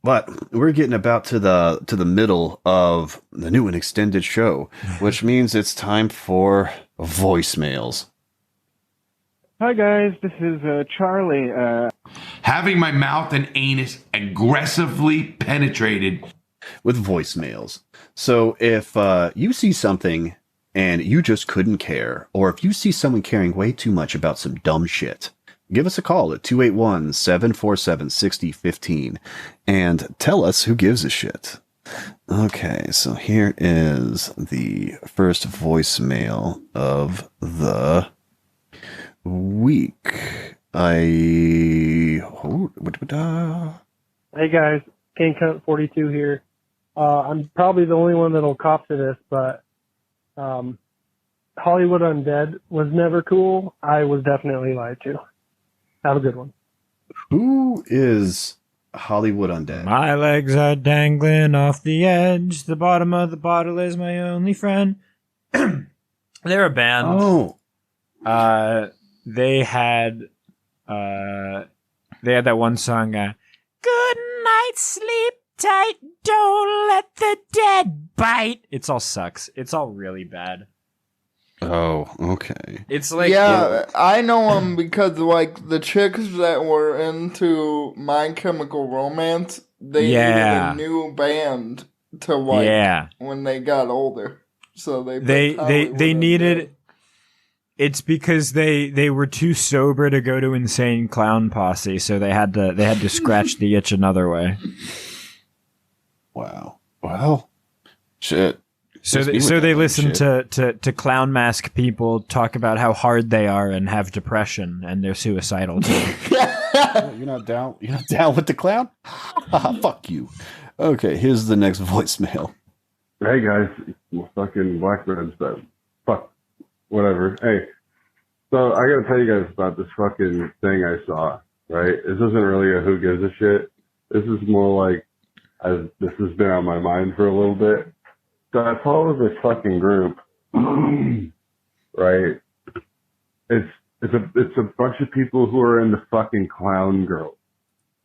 But we're getting about to the middle of the new and extended show, which means it's time for voicemails. Hi guys, this is Charlie. Having my mouth and anus aggressively penetrated with voicemails. So if you see something and you just couldn't care, or if you see someone caring way too much about some dumb shit, give us a call at 281-747-6015 and tell us who gives a shit. Okay, so here is the first voicemail of the week. Hey guys, King Cunt 42 here. I'm probably the only one that'll cop to this, but Hollywood Undead was never cool. I was definitely lied to. Have a good one. Who is Hollywood Undead? My legs are dangling off the edge. The bottom of the bottle is my only friend. They're a band. Oh. They had that one song, Good night, sleep tight, don't let the dead bite. It all sucks. It's all really bad. Oh, okay. It's like I know them because like the chicks that were into My Chemical Romance, they needed a new band to like when they got older. So they needed. It's because they were too sober to go to Insane Clown Posse, so they had to scratch the itch another way. Wow. Well, shit. So they listen to clown mask people talk about how hard they are and have depression and they're suicidal too. You're not down. You're not down with the clown? Fuck you. Okay, here's the next voicemail. Hey guys, fucking Blackbirds, but fuck, whatever. Hey, so I gotta tell you guys about this fucking thing I saw. Right, this isn't really a who gives a shit. This is more like this has been on my mind for a little bit. So I follow this fucking group, right? It's a bunch of people who are into fucking clown girls,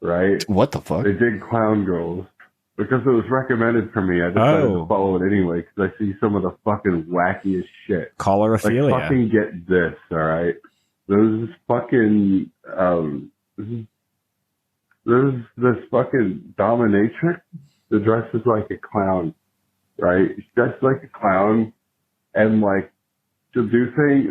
right? What the fuck? They dig clown girls because it was recommended for me. I decided to follow it anyway because I see some of the fucking wackiest shit. Colorophilia. Like fucking get this, all right? There's fucking there's this fucking dominatrix that dresses like a clown. Right? She's dressed like a clown and like she'll do things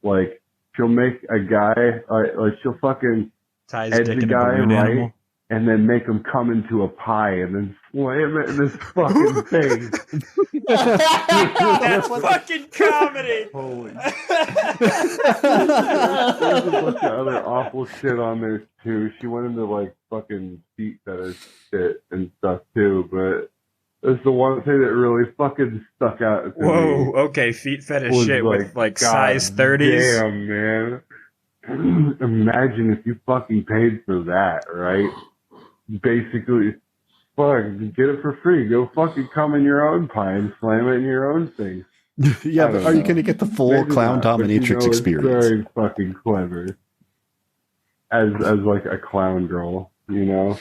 like she'll make a guy like she'll fucking edge a guy right animal. And then make him come into a pie and then slam it in his fucking face. That's fucking comedy. Holy. There's a bunch of other awful shit on there too. She went into like fucking feet fetish shit and stuff too, but that's the one thing that really fucking stuck out to me. Whoa, okay, feet fetish shit with like size 30s. Damn, man. Imagine if you fucking paid for that, right? Basically, fuck, get it for free. Go fucking come in your own pie and slam it in your own face. Yeah, but are you going to get the full clown dominatrix experience? It's very fucking clever. As like a clown girl, you know?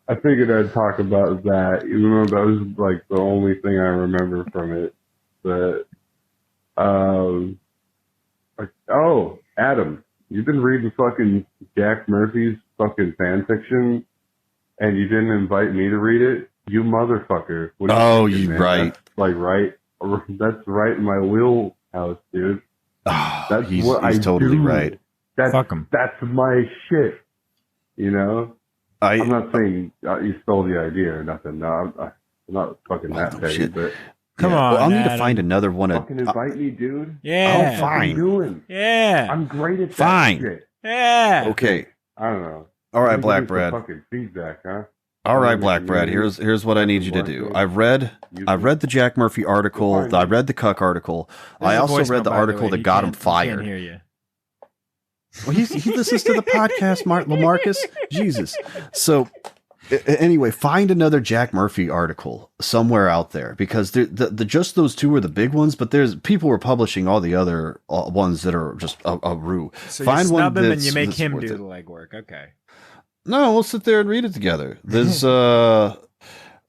I figured I'd talk about that, even though that was like the only thing I remember from it. But, Adam, you've been reading fucking Jack Murphy's fucking fan fiction, and you didn't invite me to read it? You motherfucker. What are you thinking, man? Right. That's right in my wheelhouse, dude. That's he's totally right. Fuck him. That's my shit, you know? I'm not saying you stole the idea or nothing. No, I'm not fucking that petty, but come on. Well, I'll need to find another one. Fucking invite me, dude. Yeah. Oh, fine. Doing? Yeah. I'm great at that fine. shit. Yeah. Okay. I don't know. All right, Black Brad. Fucking feedback, huh? All right, Black Brad. Here's what I need you to do. I read the Jack Murphy article. I read the Cuck article. I also read the article that got him fired. Can't hear you. Well, he listens to the podcast, LaMarcus. Jesus. So, anyway, find another Jack Murphy article somewhere out there because the just those two are the big ones. But there's people were publishing all the other ones that are just a rue. So find you snub one him and you make him do the legwork. Okay. No, we'll sit there and read it together. There's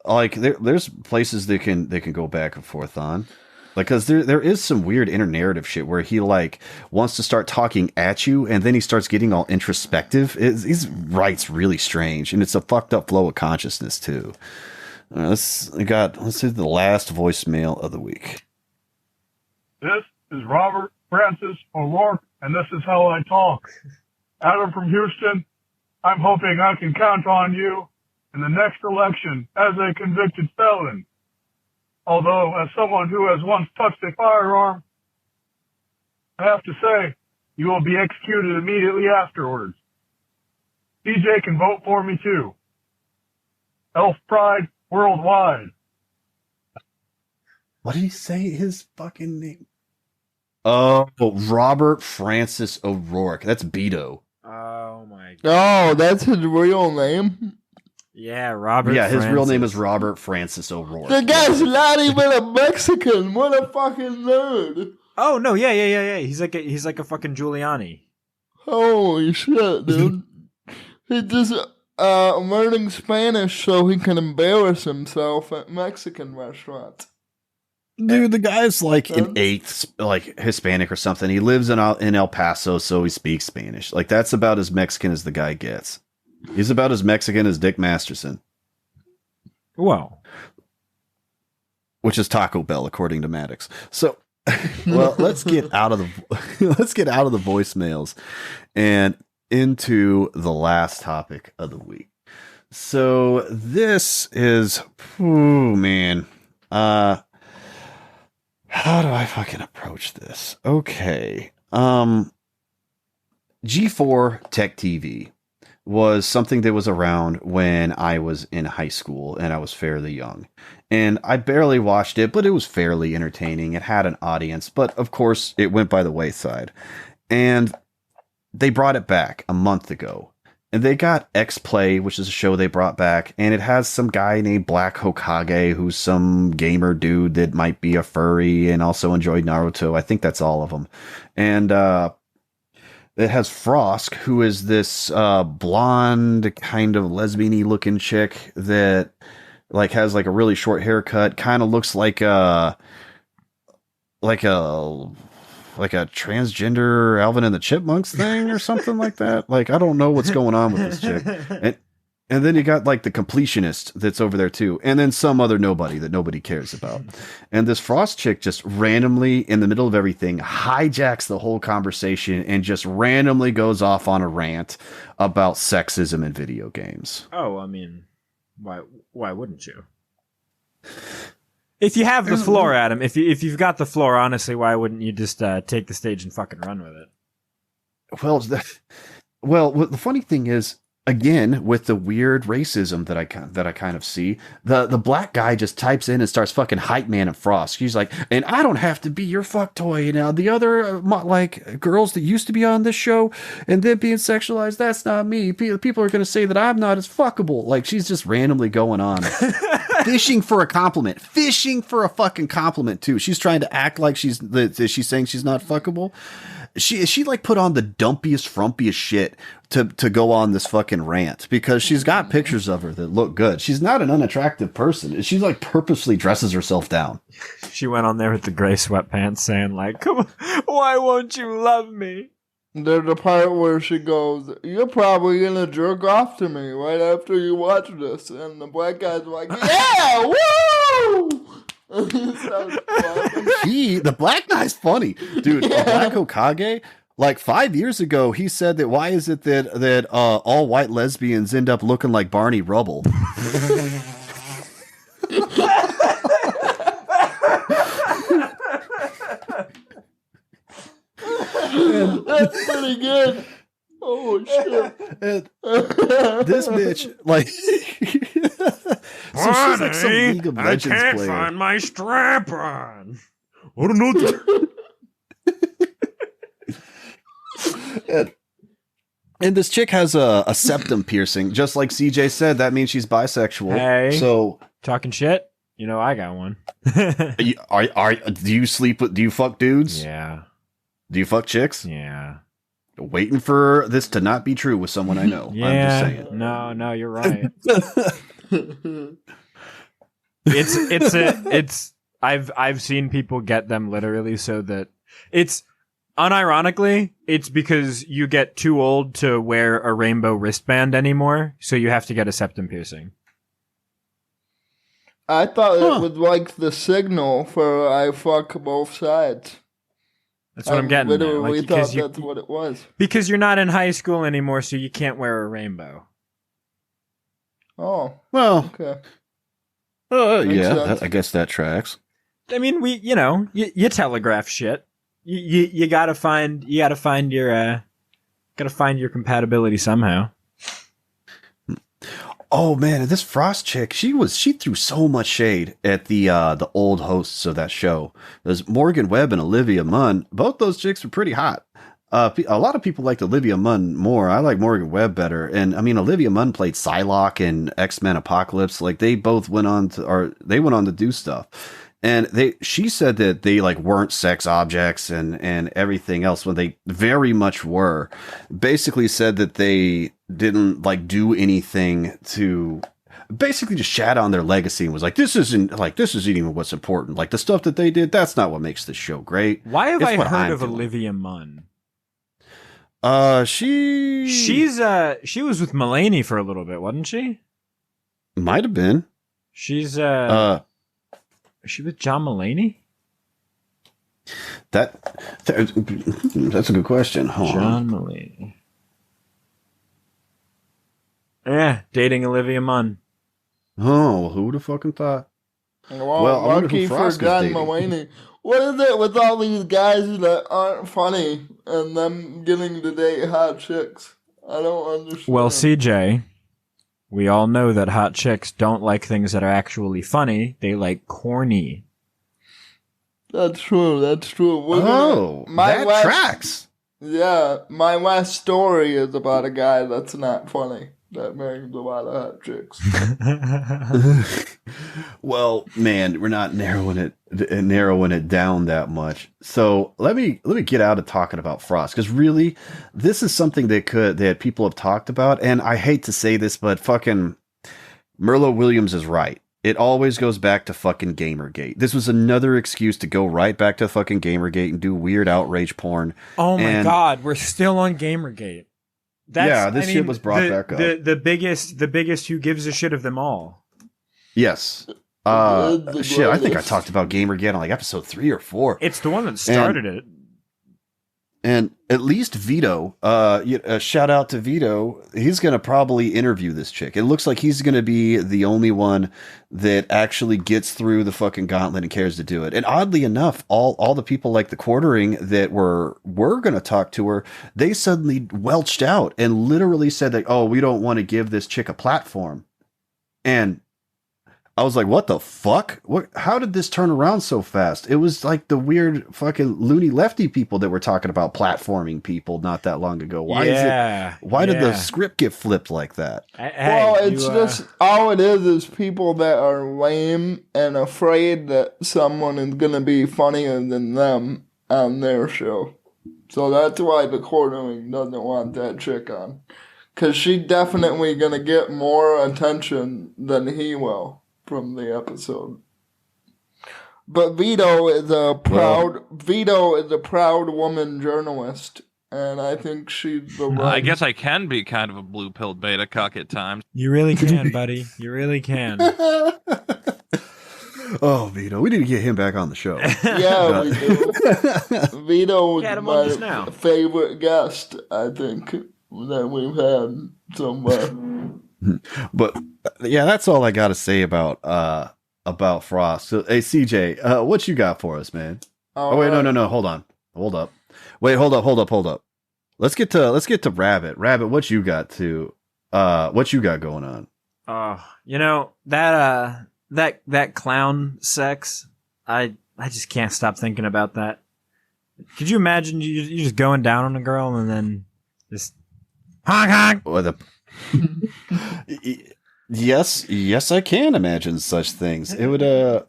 there's places they can go back and forth on. Like, cause there is some weird inner-narrative shit where he like wants to start talking at you, and then he starts getting all introspective. He writes really strange, and it's a fucked up flow of consciousness too. Let's do the last voicemail of the week. This is Robert Francis O'Rourke, and this is how I talk. Adam from Houston, I'm hoping I can count on you in the next election as a convicted felon. Although, as someone who has once touched a firearm, I have to say, you will be executed immediately afterwards. DJ can vote for me too. Elf Pride worldwide. What did he say his fucking name? Oh, Robert Francis O'Rourke. That's Beto. Oh my god. Oh, that's his real name? Yeah, Robert. Yeah, his Francis. real name is Robert Francis O'Rourke. The guy's not even a Mexican. What a fucking nerd. Oh no, yeah. He's like a fucking Giuliani. Holy shit, dude. He just learning Spanish so he can embarrass himself at Mexican restaurants. Dude, the guy's like an eighth, like Hispanic or something. He lives in El Paso, so he speaks Spanish. Like, that's about as Mexican as the guy gets. He's about as Mexican as Dick Masterson. Wow. Which is Taco Bell, according to Maddox. So, well, let's get out of the voicemails and into the last topic of the week. So this is, oh man, how do I fucking approach this? Okay, G4 Tech TV was something that was around when I was in high school and I was fairly young. And I barely watched it, but it was fairly entertaining. It had an audience, but of course it went by the wayside. And they brought it back a month ago. And they got X-Play, which is a show they brought back, and it has some guy named Black Hokage, who's some gamer dude that might be a furry and also enjoyed Naruto. I think that's all of them. And it has Frosk, who is this blonde, kind of lesbian-y looking chick that like has like a really short haircut, kind of looks like a transgender Alvin and the Chipmunks thing or something like that. Like, I don't know what's going on with this chick. And then you got like the completionist that's over there too. And then some other nobody that nobody cares about. And this Frost chick just randomly in the middle of everything hijacks the whole conversation and just randomly goes off on a rant about sexism in video games. Oh, I mean, why wouldn't you? If you have the floor, Adam, if you've got the floor, honestly, why wouldn't you just take the stage and fucking run with it? Well, the funny thing is, again, with the weird racism that I kind of see, the black guy just types in and starts fucking hype man and Frost. He's like, and I don't have to be your fuck toy. You know, the other like girls that used to be on this show and then being sexualized, that's not me. People are going to say that I'm not as fuckable. Like, she's just randomly going on. Fishing for a fucking compliment too. She's trying to act like she's saying she's not fuckable. She like put on the dumpiest, frumpiest shit to go on this fucking rant because she's got pictures of her that look good. She's not an unattractive person. She like purposely dresses herself down. She went on there with the gray sweatpants saying like, come on, why won't you love me? There's the part where she goes, you're probably gonna jerk off to me right after you watch this. And the black guy's like, yeah, woo! The black guy's funny. Dude, Black Hokage, like 5 years ago, he said that why is it that all white lesbians end up looking like Barney Rubble? That's pretty good. Oh shit! This bitch, like, so she's like some League of Legends player. I can't find my strap on. I don't know. And this chick has a septum piercing, just like CJ said. That means she's bisexual. Hey, so talking shit. You know, I got one. Do you sleep with? Do you fuck dudes? Yeah. Do you fuck chicks? Yeah. Waiting for this to not be true with someone I know. Yeah. I'm just saying. No, you're right. I've seen people get them literally so that it's unironically, it's because you get too old to wear a rainbow wristband anymore, so you have to get a septum piercing. I thought it was like the signal for I fuck both sides. That's what I'm getting at. Literally thought that's what it was. Because you're not in high school anymore, so you can't wear a rainbow. Oh. Well. Okay. Yeah, I guess that tracks. I mean, you telegraph shit. You gotta find your compatibility somehow. Oh man, this Frost chick, she threw so much shade at the old hosts of that show. There's Morgan Webb and Olivia Munn. Both those chicks were pretty hot. A lot of people liked Olivia Munn more. I like Morgan Webb better. And I mean, Olivia Munn played Psylocke in X-Men Apocalypse. Like, they both went on to do stuff. And she said that they like weren't sex objects and everything else when they very much were. Basically said that they didn't like do anything to basically just shat on their legacy and was like, this isn't even what's important. Like the stuff that they did, that's not what makes this show great. Why have I heard I'm of doing. Olivia Munn? She was with Mulaney for a little bit, wasn't she? Might have been. She's is she with John Mulaney? That's a good question. Hold John on. Mulaney. Yeah, dating Olivia Munn. Oh, who the fucking thought? Well, I wonder lucky who for Frost is John dating. Mulaney. What is it with all these guys that aren't funny and them getting to date hot chicks? I don't understand. Well, CJ, we all know that hot chicks don't like things that are actually funny. They like corny. That's true. That's true. Tracks. Yeah, my last story is about a guy that's not funny. That marries a lot of hot chicks. Well, man, we're not narrowing it down that much. So let me get out of talking about Frost, because really, this is something that people have talked about, and I hate to say this, but fucking Merlo Williams is right. It always goes back to fucking Gamergate. This was another excuse to go right back to fucking Gamergate and do weird outrage porn. Oh my God, we're still on Gamergate. Shit was brought back up. The biggest who gives a shit of them all. Yes. Shit, I think I talked about Gamergate on like episode 3 or 4. It's the one that started it. And at least Vito, shout out to Vito, he's going to probably interview this chick. It looks like he's going to be the only one that actually gets through the fucking gauntlet and cares to do it. And oddly enough, all the people like the quartering that were going to talk to her, they suddenly welched out and literally said that, oh, we don't want to give this chick a platform. And I was like, what the fuck? How did this turn around so fast? It was like the weird fucking loony lefty people that were talking about platforming people not that long ago. Why did the script get flipped like that? Just all it is people that are lame and afraid that someone is going to be funnier than them on their show. So that's why the quartering doesn't want that chick on. Because she's definitely going to get more attention than he will from the episode. But Vito is a proud woman journalist, and I think she's the right. I guess I can be kind of a blue-pilled beta cuck at times. You really can, buddy. You really can. Oh, Vito, we need to get him back on the show. Yeah, we do. Vito is my favorite guest, I think, that we've had somewhere. But yeah, that's all I got to say about Frost. So, hey, CJ, what you got for us, man? No, hold up. Wait, hold up. Let's get to Rabbit. Rabbit, what you got going on? That clown sex. I just can't stop thinking about that. Could you imagine you just going down on a girl and then just honk honk? Yes, I can imagine such things. It would it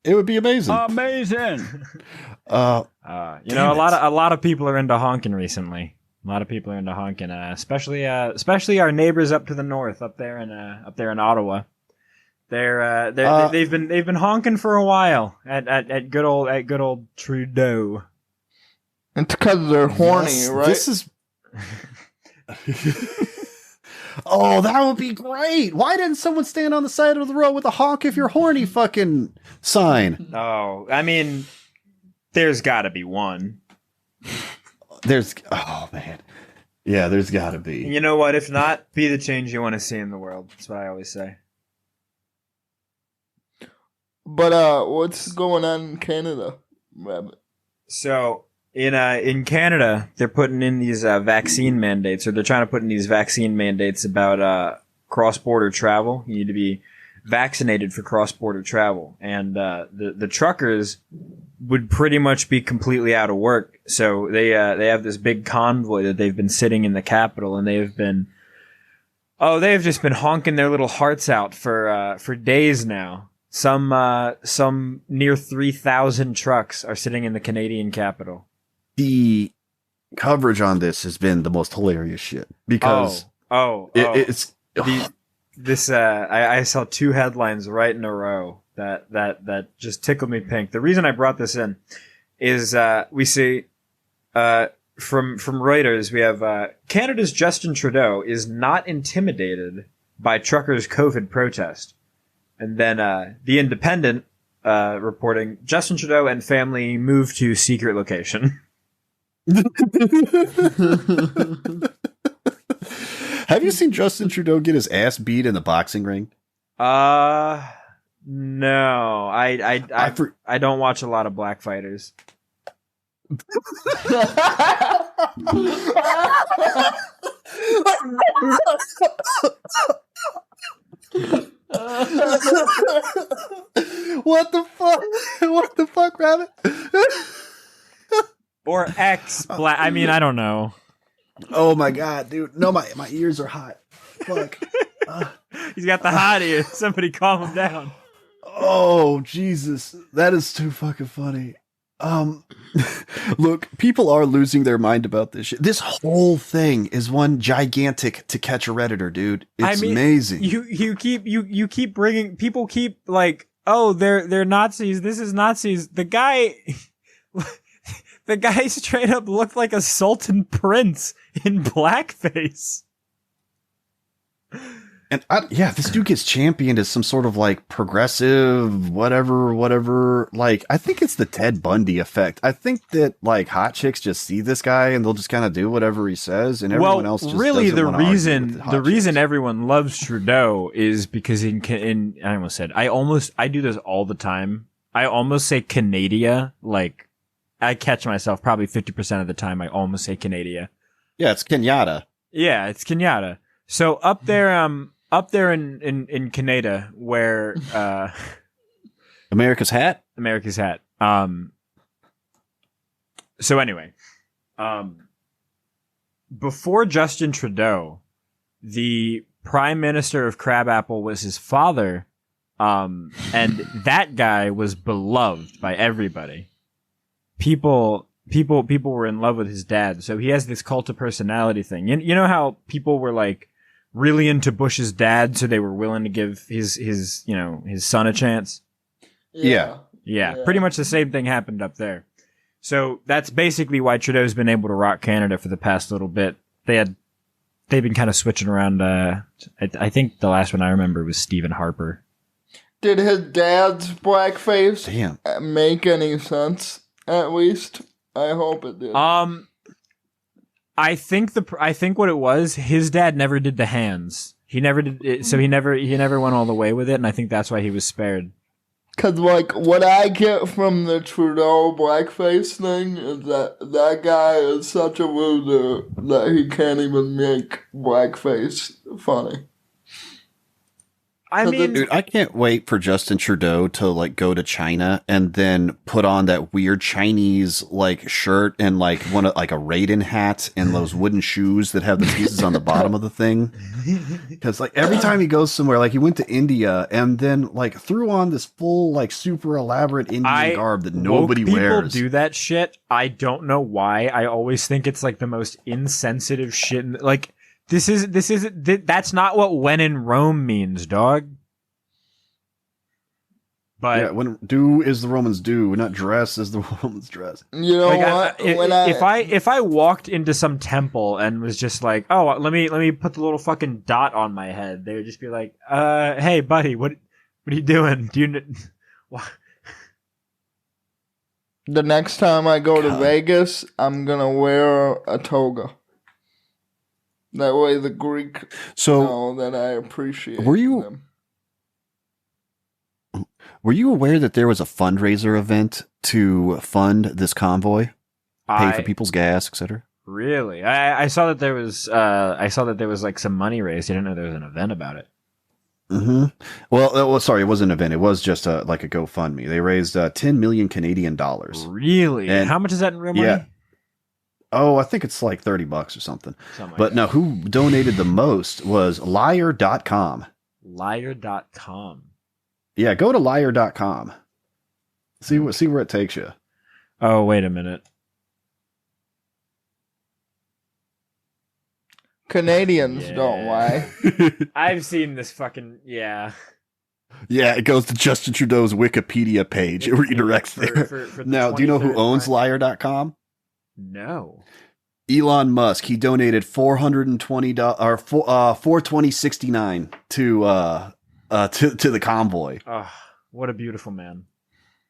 would be amazing. Amazing. A lot of people are into honking recently. A lot of people are into honking, especially our neighbors up to the north, up there in Ottawa. They've been honking for a while at good old Trudeau. It's because they're horny, right? This is. Oh, that would be great. Why didn't someone stand on the side of the road with a honk if you're horny fucking sign? Oh, I mean, there's got to be one. Oh man. Yeah, there's got to be. You know what? If not, be the change you want to see in the world. That's what I always say. But what's going on in Canada, Rabbit? So in Canada, they're putting in these vaccine mandates, or they're trying to put in these vaccine mandates about cross-border travel. You need to be vaccinated for cross-border travel, and the truckers would pretty much be completely out of work. So they have this big convoy that they've been sitting in the Capitol, and they've just been honking their little hearts out for days now. Some near 3,000 trucks are sitting in the Canadian capital. The coverage on this has been the most hilarious shit because It's I saw two headlines right in a row that just tickled me pink. The reason I brought this in is we see from Reuters, we have Canada's Justin Trudeau is not intimidated by truckers' COVID protest. And then The Independent reporting Justin Trudeau and family move to secret location. Have you seen Justin Trudeau get his ass beat in the boxing ring? No. I don't watch a lot of black fighters. What the fuck? What the fuck, Rabbit? Or ex black. I mean, I don't know. Oh my god, dude! No, my ears are hot. Fuck. He's got the hot ears. Somebody calm him down. Oh Jesus, that is too fucking funny. Look, people are losing their mind about this shit. This whole thing is one gigantic To Catch a Redditor, dude. It's amazing. You keep bringing people keep like, oh, they're Nazis. This is Nazis. The guy straight up looked like a Sultan Prince in blackface. And this dude gets championed as some sort of like progressive, whatever. Like, I think it's the Ted Bundy effect. I think that like hot chicks just see this guy and they'll just kind of do whatever he says, and everyone else just really doesn't wanna argue with the hot chicks. reason everyone loves Trudeau is because I almost said I do this all the time. I almost say Canada, like I catch myself probably 50% of the time. I almost say Canada. Yeah, it's Kenyatta. Yeah, it's Kenyatta. So up there in Canada, where America's hat. So anyway, before Justin Trudeau, the Prime Minister of Crabapple was his father, and that guy was beloved by everybody. People were in love with his dad, so he has this cult of personality thing. You know how people were like really into Bush's dad, so they were willing to give his son a chance. Yeah, pretty much the same thing happened up there. So that's basically why Trudeau's been able to rock Canada for the past little bit. They've been kind of switching around. I think the last one I remember was Stephen Harper. Did his dad's blackface make any sense? At least I hope it did. I think what it was, his dad never did the hands. He never did it, so he never went all the way with it, and I think that's why he was spared. Cause like what I get from the Trudeau blackface thing is that guy is such a loser that he can't even make blackface funny. I mean, dude, I can't wait for Justin Trudeau to like go to China and then put on that weird Chinese like shirt and like like a Raiden hat and those wooden shoes that have the pieces on the bottom of the thing. Because like every time he goes somewhere, like he went to India and then like threw on this full like super elaborate Indian garb that nobody wears. People do that shit. I don't know why. I always think it's like the most insensitive shit. Like. That's not what when in Rome means, dog. But yeah, when do is the Romans do, not dress is the Romans dress. You know like what? If I walked into some temple and was just like, oh, let me put the little fucking dot on my head, they would just be like, hey, buddy, what are you doing? Do you? The next time I go to Vegas, I'm gonna wear a toga. That way the Greek know that I appreciate them. Were you aware that there was a fundraiser event to fund this convoy? Pay for people's gas, etc.? Really? I saw that there was like some money raised. I didn't know there was an event about it. Mm-hmm. Well, sorry, it wasn't an event. It was just like a GoFundMe. They raised 10 million Canadian dollars. Really? And how much is that in real money? Yeah. Oh, I think it's like $30 or something. But no, who donated the most was liar.com. Liar.com. Yeah, go to liar.com. See where it takes you. Oh, wait a minute. Canadians don't lie. I've seen this fucking yeah. Yeah, it goes to Justin Trudeau's Wikipedia page. It redirects there. For the Now, do you know who 23rd owns prime. liar.com? No. Elon Musk. He donated $420 or $420.69 to the convoy. Oh, what a beautiful man.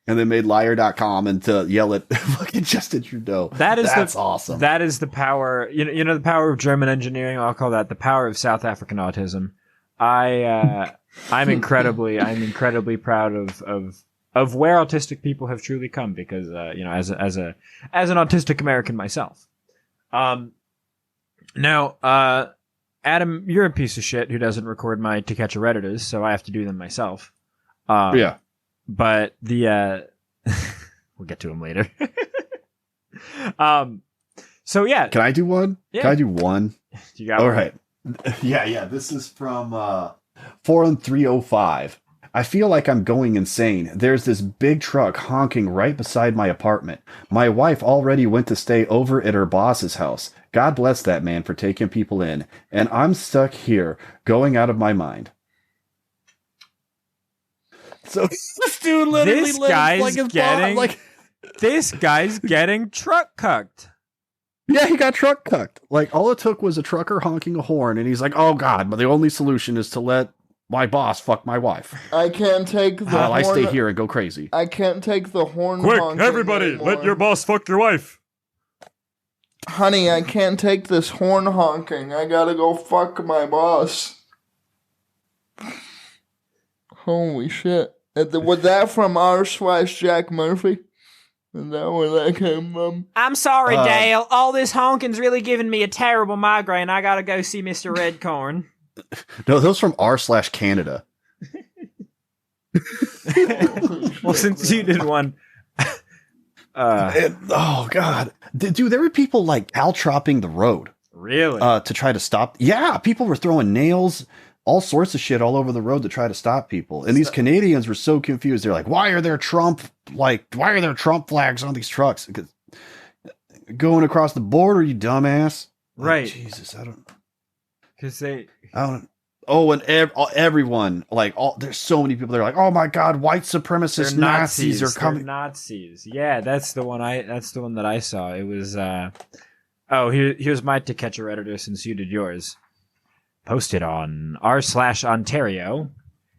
And then made liar.com and to yell at fucking Justin Trudeau. That's awesome. That is the power. You know the power of German engineering. I'll call that the power of South African autism. I'm incredibly proud of where autistic people have truly come because as an autistic American myself. Now, Adam, you're a piece of shit who doesn't record my To Catch a Redditors, so I have to do them myself. Yeah. But the we'll get to them later. So yeah. Can I do one? Yeah. Can I do one? You got All one? right. Yeah. This is from 41305. I feel like I'm going insane. There's this big truck honking right beside my apartment. My wife already went to stay over at her boss's house. God bless that man for taking people in. And I'm stuck here, going out of my mind. So this dude literally This lives guy's like his getting boss. this guy's getting truck cucked. Yeah, he got truck cucked. Like, all it took was a trucker honking a horn, and he's like, oh, God, but the only solution is to let my boss fuck my wife. I can't take the While I horn. stay here and go crazy. I can't take the horn Quick, honking everybody, anymore. let your boss fuck your wife. Honey, I can't take this horn honking. I gotta go fuck my boss. Holy shit. Was that from r/Jack Murphy? Is that where that came from? I'm sorry, Dale. All this honking's really giving me a terrible migraine. I gotta go see Mr. Redcorn. No, those from r/Canada. Well, since you did one. Oh, God. Dude, there were people like caltropping the road. Really? To try to stop. Yeah, people were throwing nails, all sorts of shit all over the road to try to stop people. And these Canadians were so confused. They're like, why are there Trump flags on these trucks? Because going across the border, you dumbass. Right. Like, Jesus, I don't. Because I don't. Oh, and everyone, like, there's so many people. They're like, oh my God, white supremacist Nazis are coming. They're Nazis. Yeah, that's the one that I saw. It was. Here's my To Catch a Redditor since you did yours. Posted on r/Ontario.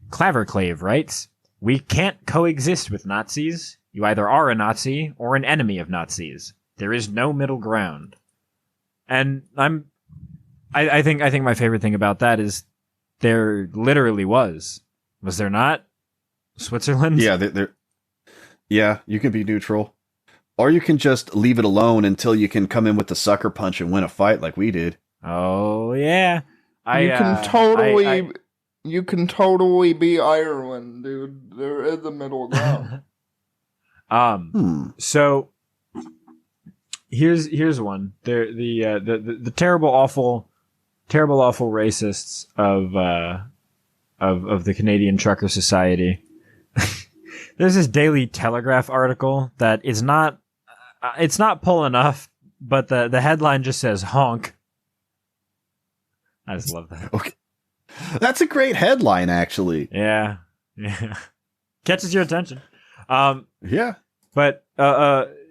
Claverclave writes, "We can't coexist with Nazis. You either are a Nazi or an enemy of Nazis. There is no middle ground." And I think my favorite thing about that is there literally was there not? Switzerland? Yeah, yeah, you can be neutral. Or you can just leave it alone until you can come in with the sucker punch and win a fight like we did. Oh, yeah. You can totally be Ireland, dude. There is a middle ground. So here's one. The terrible, awful racists of the Canadian Trucker Society. There's this Daily Telegraph article that is not it's not pull enough, but the headline just says honk. I just love that. Okay. That's a great headline, actually. Yeah. Catches your attention. Yeah. But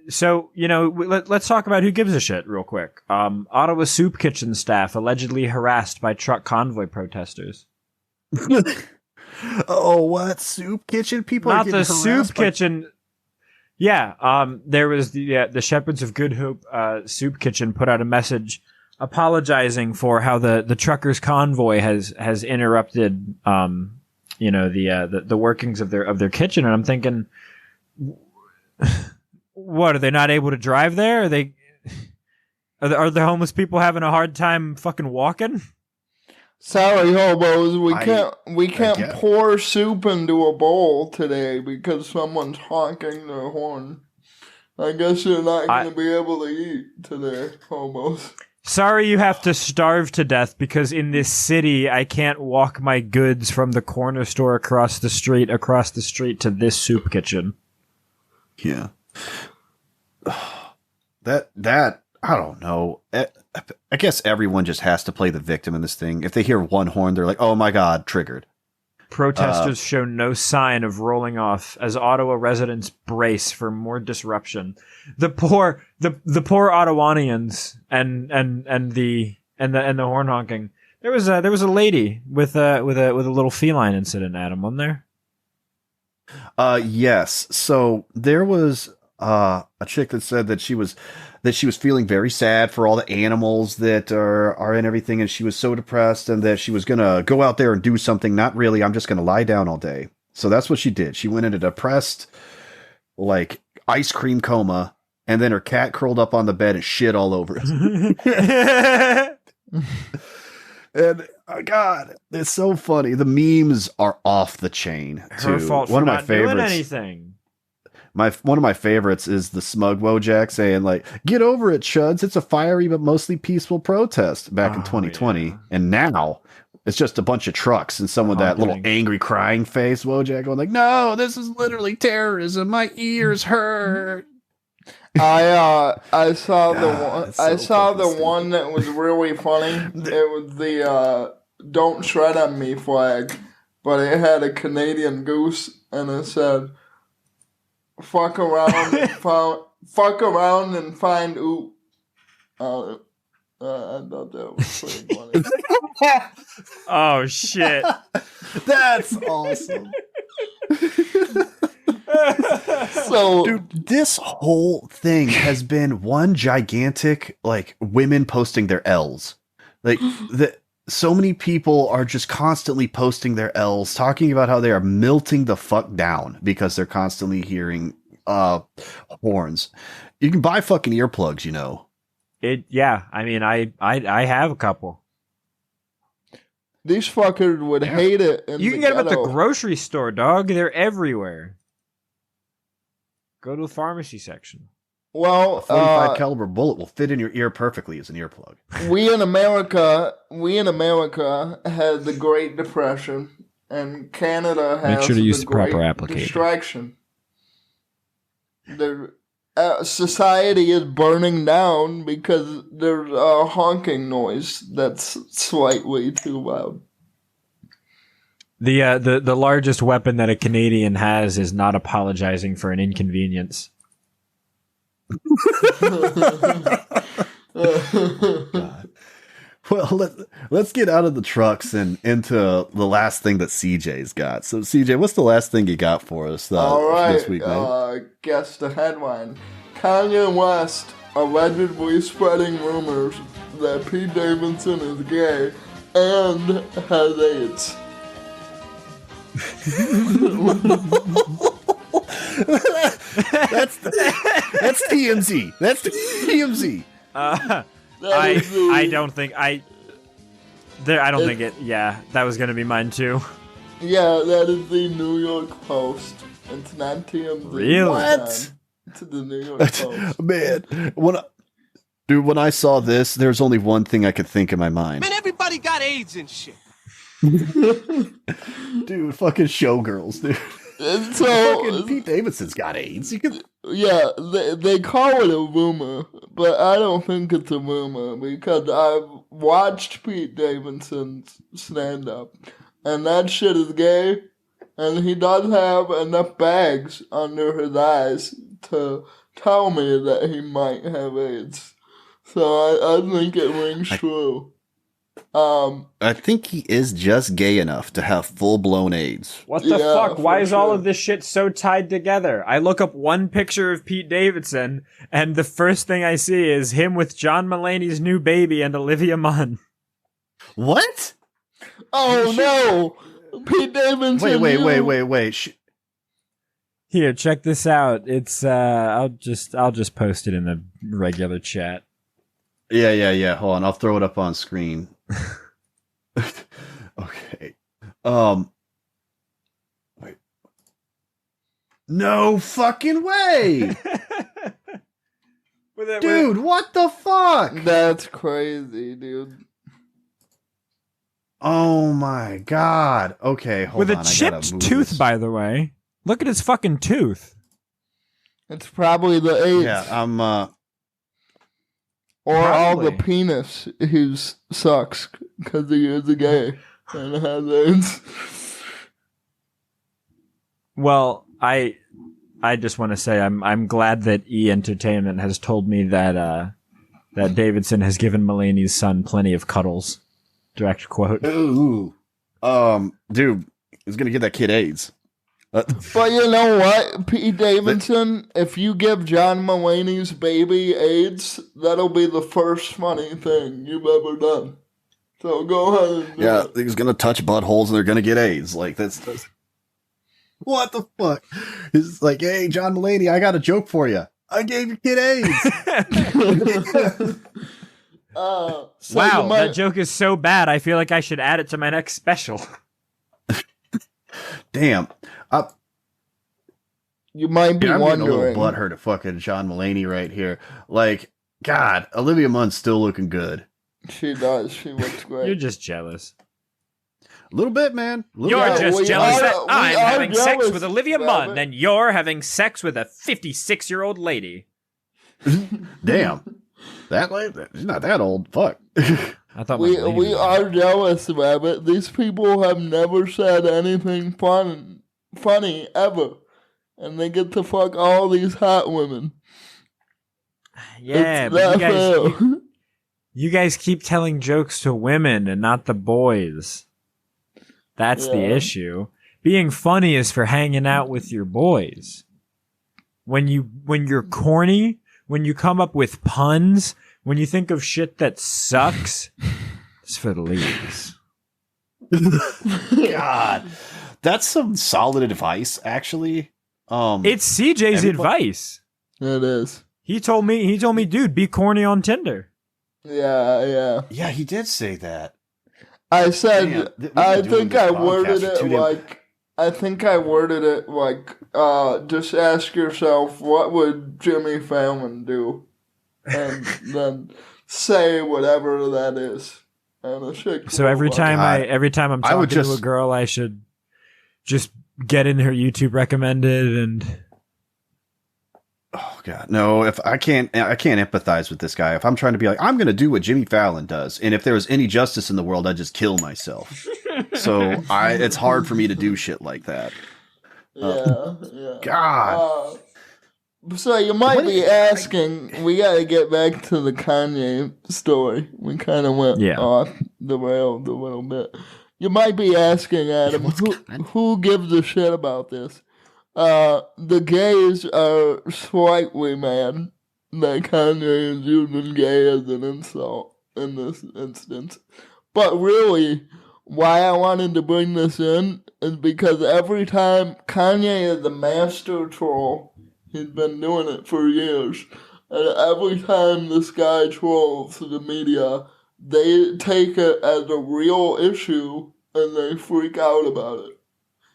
so, let's talk about who gives a shit real quick. Ottawa soup kitchen staff allegedly harassed by truck convoy protesters. Oh, what? Soup kitchen? People Not are getting the harassed soup kitchen. Yeah, there was the Shepherds of Good Hope soup kitchen put out a message apologizing for how the truckers convoy has interrupted the workings of their kitchen, and I'm thinking, what, are they not able to drive there? Are the homeless people having a hard time fucking walking? Sorry, hobos, we can't pour soup into a bowl today because someone's honking their horn. I guess you're not going to be able to eat today, hobos. Sorry you have to starve to death because in this city I can't walk my goods from the corner store across the street to this soup kitchen. Yeah. That I don't know. I guess everyone just has to play the victim in this thing. If they hear one horn, they're like, "Oh my god, triggered." Protesters show no sign of rolling off as Ottawa residents brace for more disruption. The poor Ottawanians and the horn honking. There was a lady with a little feline incident, Adam, wasn't there? Yes. So there was a chick that said that she was feeling very sad for all the animals that are in everything, and she was so depressed, and that she was gonna go out there and do something. Not really. I'm just gonna lie down all day. So that's what she did. She went into depressed, like ice cream coma, and then her cat curled up on the bed and shit all over it. And God, it's so funny. The memes are off the chain. Too. Her fault for not doing anything. One of my favorites is the smug Wojak saying, like, "Get over it, chuds. It's a fiery but mostly peaceful protest" back in 2020. Yeah. And now it's just a bunch of trucks and someone with that little angry crying face. Wojak going like, "No, this is literally terrorism. My ears hurt." I saw the one that was really funny. It was the "Don't Tread on Me" flag, but it had a Canadian goose, and it said, "Fuck around and find oop." I thought that was pretty funny. Oh shit! That's awesome. So, dude, this whole thing has been one gigantic, like, women posting their L's. Like, so many people are just constantly posting their L's, talking about how they are melting the fuck down because they're constantly hearing horns. You can buy fucking earplugs, you know. Yeah, I mean, I have a couple. These fuckers would hate it. You can get them at the grocery store, dog. They're everywhere. Go to the pharmacy section. Well, a 45 caliber bullet will fit in your ear perfectly as an earplug. We in America had the Great Depression, and Canada has Make sure to use the proper Great applicator. Distraction. The society is burning down because there's a honking noise that's slightly too loud. The largest weapon that a Canadian has is not apologizing for an inconvenience. Well, let's get out of the trucks and into the last thing that CJ's got. So, CJ, what's the last thing you got for us All right, this week, man? Guess the headline. Kanye West allegedly spreading rumors that Pete Davidson is gay and has AIDS. That's TMZ. That's TMZ. I don't think it. Yeah, that was gonna be mine too. Yeah, that is the New York Post. It's not TMZ. Really? What? It's the New York Post. Man, when I saw this, there's only one thing I could think in my mind. Man, everybody got AIDS and shit. Dude, fucking showgirls, dude. And so fucking Pete Davidson's got AIDS. Yeah, they call it a rumor, but I don't think it's a rumor because I've watched Pete Davidson's stand up, and that shit is gay, and he does have enough bags under his eyes to tell me that he might have AIDS. So I think it rings true. I think he is just gay enough to have full-blown AIDS. What the fuck? Why is all of this shit so tied together? I look up one picture of Pete Davidson, and the first thing I see is him with John Mulaney's new baby and Olivia Munn. What? Oh no! Pete Davidson. Wait. Here, check this out. It's I'll just post it in the regular chat. Yeah. Hold on, I'll throw it up on screen. Okay. Wait. No fucking way! Dude, what the fuck? That's crazy, dude. Oh my god. Okay, hold on. With a chipped tooth, by the way. Look at his fucking tooth. It's probably the AIDS. Yeah, Or all Probably. the penis who sucks because he is a gay and has AIDS. Well, I just want to say I'm glad that E Entertainment has told me that that Davidson has given Mulaney's son plenty of cuddles. Direct quote. Ooh. Dude, he's gonna give that kid AIDS. But you know what, Pete Davidson? If you give John Mulaney's baby AIDS, that'll be the first funny thing you've ever done. So go ahead and do it. He's gonna touch buttholes and they're gonna get AIDS. Like that's what the fuck? It's like, hey, John Mulaney, I got a joke for you. I gave your kid AIDS. So wow, that joke is so bad. I feel like I should add it to my next special. Damn. You might be I'm wondering. getting a little butthurt at fucking John Mulaney right here. Like, God, Olivia Munn's still looking good. She does. She looks great. You're just jealous. A little bit, man. You're just jealous that I'm having sex jealous, with Olivia Munn, and you're having sex with a 56-year-old lady. Damn. That lady? She's not that old. Fuck. I thought we are jealous, Rabbit. These people have never said anything funny ever. And they get to fuck all these hot women. Yeah, but you guys keep telling jokes to women and not the boys. That's the issue. Being funny is for hanging out with your boys. When you're corny, when you come up with puns, when you think of shit that sucks, it's for the ladies. God. That's some solid advice, actually. It's CJ's advice. It is. He told me, dude, be corny on Tinder. Yeah. Yeah, he did say that. I said, I think I worded it like, just ask yourself, what would Jimmy Fallon do? And then say whatever that is. And so every time I'm talking to a girl, I should just get in her YouTube recommended and... Oh God, no! If I can't empathize with this guy. If I'm trying to be like, I'm going to do what Jimmy Fallon does, and if there was any justice in the world, I'd just kill myself. So it's hard for me to do shit like that. Yeah. God. So you might be asking, we got to get back to the Kanye story. We kind of went off the rails a little bit. You might be asking, Adam, who gives a shit about this? The gays are slightly mad that Kanye is using gay as an insult in this instance. But really, why I wanted to bring this in is because every time Kanye is a master troll, he's been doing it for years, and every time this guy trolls the media, they take it as a real issue and they freak out about it.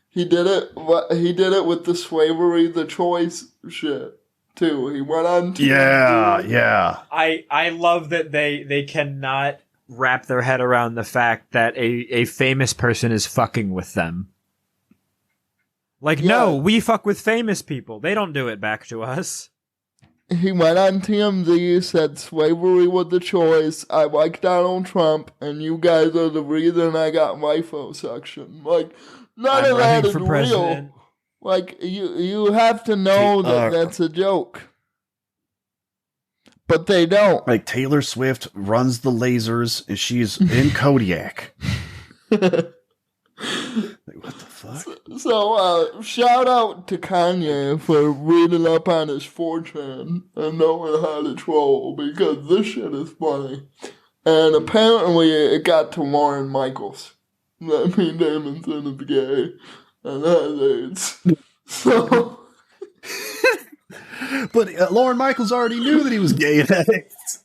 He did it with the slavery, the choice shit, too. He went on to... Yeah. I love that they cannot wrap their head around the fact that a famous person is fucking with them. Like, no, we fuck with famous people. They don't do it back to us. He went on TMZ, said slavery was the choice, I like Donald Trump, and you guys are the reason I got liposuction. Like... None of that is real. Like, you have to know that that's a joke. But they don't. Like, Taylor Swift runs the lasers and she's in Kodiak. Like, what the fuck? So, shout out to Kanye for reading up on his 4chan and knowing how to troll, because this shit is funny. And apparently it got to Lauren Michaels. That Pete Davidson is gay and has AIDS. So, but Lauren Michaels already knew that he was gay and had AIDS.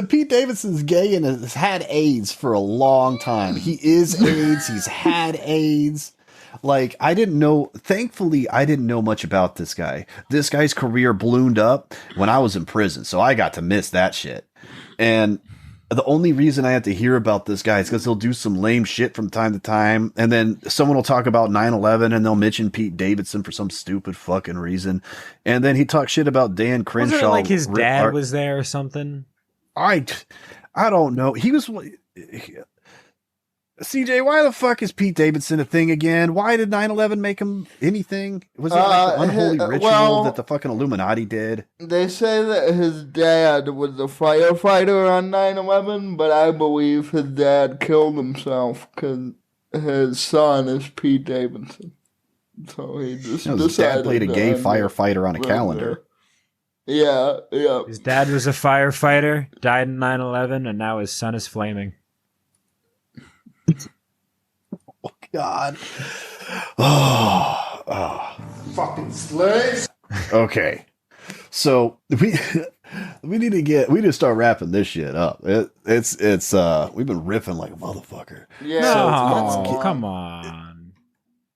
Pete Davidson's gay and has had AIDS for a long time. He is AIDS. He's had AIDS. Like, thankfully, I didn't know much about this guy. This guy's career ballooned up when I was in prison, so I got to miss that shit. And the only reason I have to hear about this guy is because he'll do some lame shit from time to time. And then someone will talk about 9/11 and they'll mention Pete Davidson for some stupid fucking reason. And then he talks shit about Dan Crenshaw. Wasn't it like his dad was there or something? I don't know. He was... CJ, why the fuck is Pete Davidson a thing again? Why did 9/11 make him anything? Was it like the unholy ritual that the fucking Illuminati did? They say that his dad was a firefighter on 9/11, but I believe his dad killed himself because his son is Pete Davidson. So he just decided his dad played a gay firefighter on a calendar. Yeah. His dad was a firefighter, died in 9/11, and now his son is flaming. Oh, God. Fucking slaves. Okay. So we need to start wrapping this shit up. It's we've been riffing like a motherfucker. Yeah. No, come on.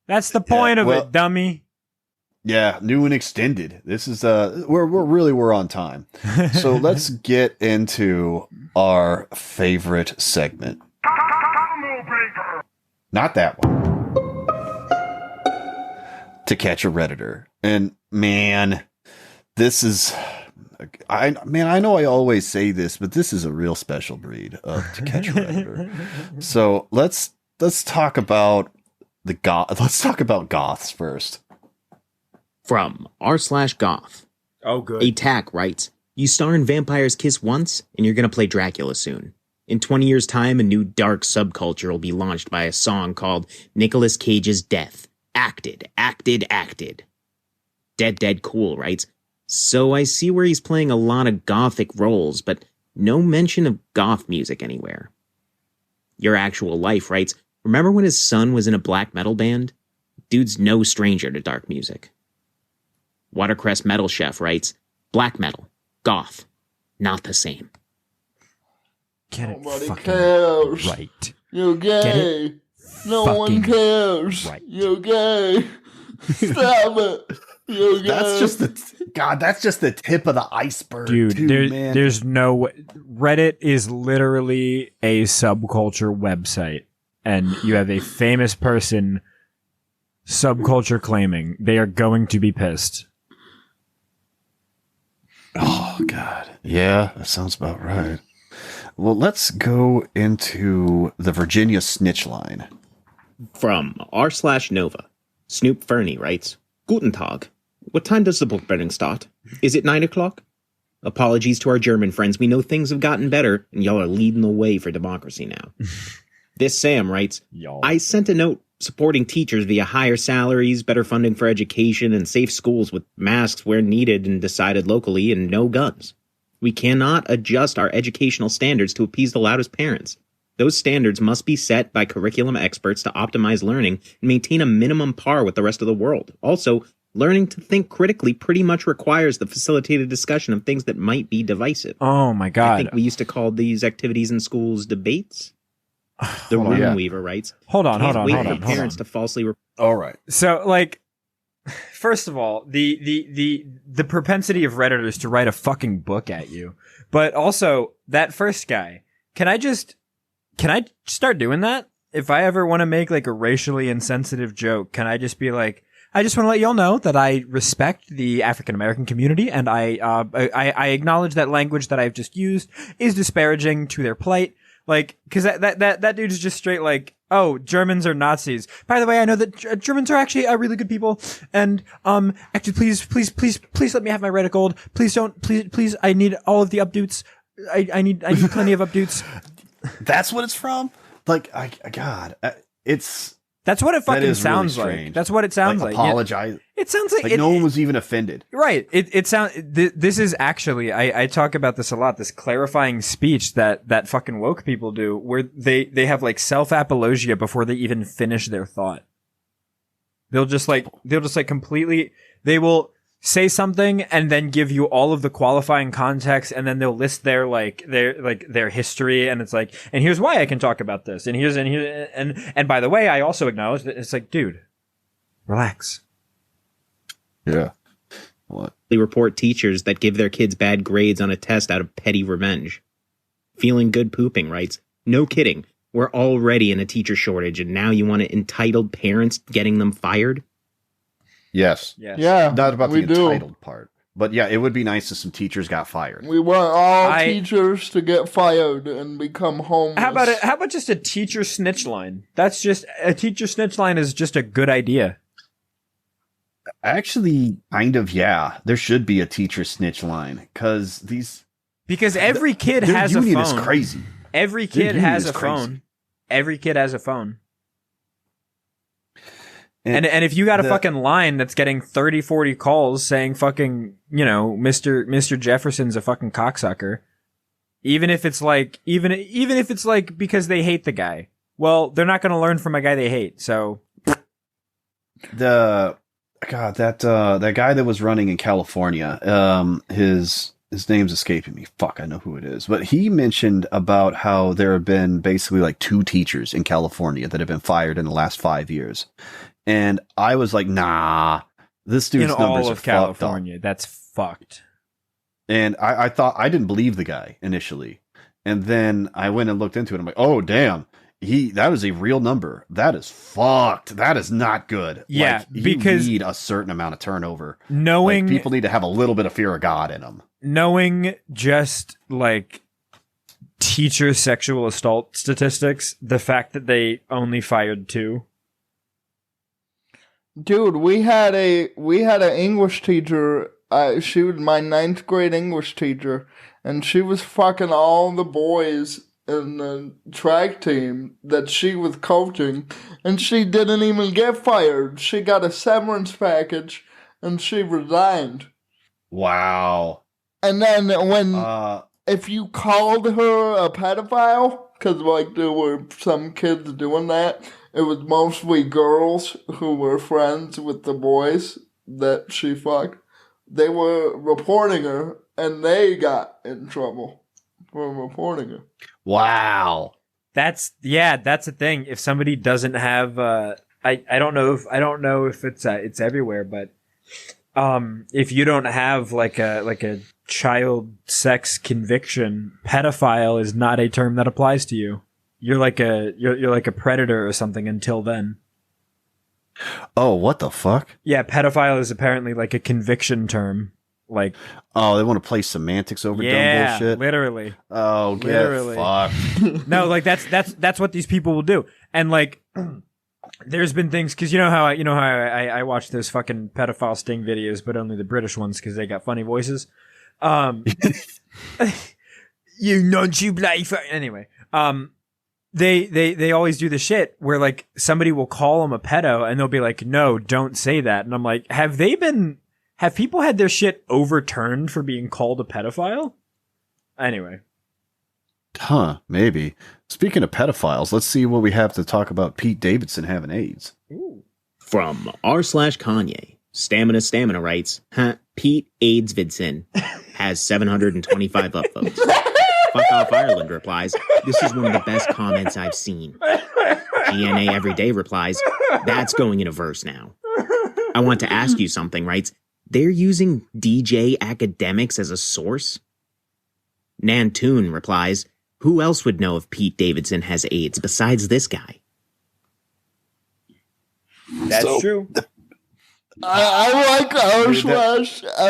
That's the point of it, dummy. Yeah, new and extended. This is we're on time. So let's get into our favorite segment. Not that one. To Catch a Redditor. And man, this is I know I always say this, but this is a real special breed of To Catch a Redditor. So let's talk about let's talk about goths first. From r/goth. Oh, good. Attack writes, you star in Vampire's Kiss once, and you're going to play Dracula soon. In 20 years' time, a new dark subculture will be launched by a song called Nicolas Cage's Death. Acted. Dead Cool writes, so I see where he's playing a lot of gothic roles, but no mention of goth music anywhere. Your Actual Life writes, remember when his son was in a black metal band? Dude's no stranger to dark music. Watercress Metal Chef writes, black metal, goth, not the same. Get it Nobody fucking cares. right. You're gay. No one cares. Right. You're gay. Stop it. You're gay. That's just the tip of the iceberg, Dude, man. There's no Reddit is literally a subculture website, and you have a famous person subculture claiming they are going to be pissed. Oh, God. Yeah, that sounds about right. Well, let's go into the Virginia snitch line. From r/Nova, Snoop Fernie writes, Guten Tag. What time does the book burning start? Is it 9 o'clock? Apologies to our German friends. We know things have gotten better, and y'all are leading the way for democracy now. This Sam writes, I sent a note supporting teachers via higher salaries, better funding for education, and safe schools with masks where needed and decided locally, and no guns. We cannot adjust our educational standards to appease the loudest parents. Those standards must be set by curriculum experts to optimize learning and maintain a minimum par with the rest of the world. Also, learning to think critically pretty much requires the facilitated discussion of things that might be divisive. Oh my God. I think we used to call these activities in schools debates. The Runeweaver writes, Hold on. parents to falsely all right. So, like, first of all, the propensity of Redditors to write a fucking book at you, but also that first guy. Can I start doing that? If I ever want to make like a racially insensitive joke, can I just be like, I just want to let y'all know that I respect the African American community, and I acknowledge that language that I've just used is disparaging to their plight. Like, because that dude is just straight like, oh, Germans are Nazis. By the way, I know that Germans are actually really good people. And actually, please let me have my Reddit gold. Please don't. Please. I need all of the updates. I need plenty of updates. That's what it's from. Like, That's what it fucking really sounds strange. like. That's what it sounds like. Apologize. It sounds like no one was even offended. Right. It sounds. This is actually. I talk about this a lot. This clarifying speech that fucking woke people do, where they have like self-apologia before they even finish their thought. They'll just completely. They will say something and then give you all of the qualifying context, and then they'll list their history, and it's like, and here's why I can talk about this, and by the way, I also acknowledge that. It's like, dude, relax. Yeah. What? They report teachers that give their kids bad grades on a test out of petty revenge. Feeling Good Pooping writes, no kidding. We're already in a teacher shortage, and now you want entitled parents getting them fired? Yes. Yeah, Not about the we do. entitled part. But yeah, it would be nice if some teachers got fired. We want all teachers to get fired and become homeless. How about just a teacher snitch line? That's just a teacher snitch line is just a good idea. Actually, kind of, yeah. There should be a teacher snitch line because every kid their has a phone. union is crazy. Every Their kid union has is a crazy. phone. Every kid has a phone. And if you got a fucking line that's getting 30, 40 calls saying fucking, Mr. Jefferson's a fucking cocksucker, even if it's like because they hate the guy, well, they're not going to learn from a guy they hate. So that guy that was running in California, his name's escaping me. Fuck, I know who it is. But he mentioned about how there have been basically like 2 teachers in California that have been fired in the last 5 years. And I was like, nah, this dude's in numbers all are of California, that's fucked. And I thought, I didn't believe the guy initially. And then I went and looked into it. I'm like, oh, damn. That is a real number. That is fucked. That is not good. Yeah, like, because you need a certain amount of turnover. Knowing people need to have a little bit of fear of God in them. Knowing just like teacher sexual assault statistics, the fact that they only fired 2. Dude, we had an English teacher. She was my 9th grade English teacher, and she was fucking all the boys in the track team that she was coaching, and she didn't even get fired. She got a severance package, and she resigned. Wow. And then if you called her a pedophile, because like there were some kids doing that, it was mostly girls who were friends with the boys that she fucked. They were reporting her, and they got in trouble for reporting her. Wow. That's the thing. If somebody doesn't have, I don't know if it's everywhere, but if you don't have like a child sex conviction, pedophile is not a term that applies to you. You're like a predator or something until then. Oh, what the fuck? Yeah, pedophile is apparently like a conviction term. Like, oh, they want to play semantics over dumb bullshit. Literally. Oh, get fucked. No, like that's what these people will do. And like, there's been things because you know how I watch those fucking pedophile sting videos, but only the British ones because they got funny voices. You non-tube life. Anyway, they always do the shit where like somebody will call them a pedo and they'll be like, no, don't say that. And I'm like, have people had their shit overturned for being called a pedophile? Anyway. Huh, maybe. Speaking of pedophiles, let's see what we have to talk about Pete Davidson having AIDS. Ooh. From r/Kanye, Stamina writes, Pete AIDSvidson has 725 upvotes. Fuck Off Ireland replies, this is one of the best comments I've seen. GNA Everyday replies, that's going in a verse now. I want to ask you something, writes, they're using DJ Academics as a source? Nantoon replies, who else would know if Pete Davidson has AIDS besides this guy? That's true. I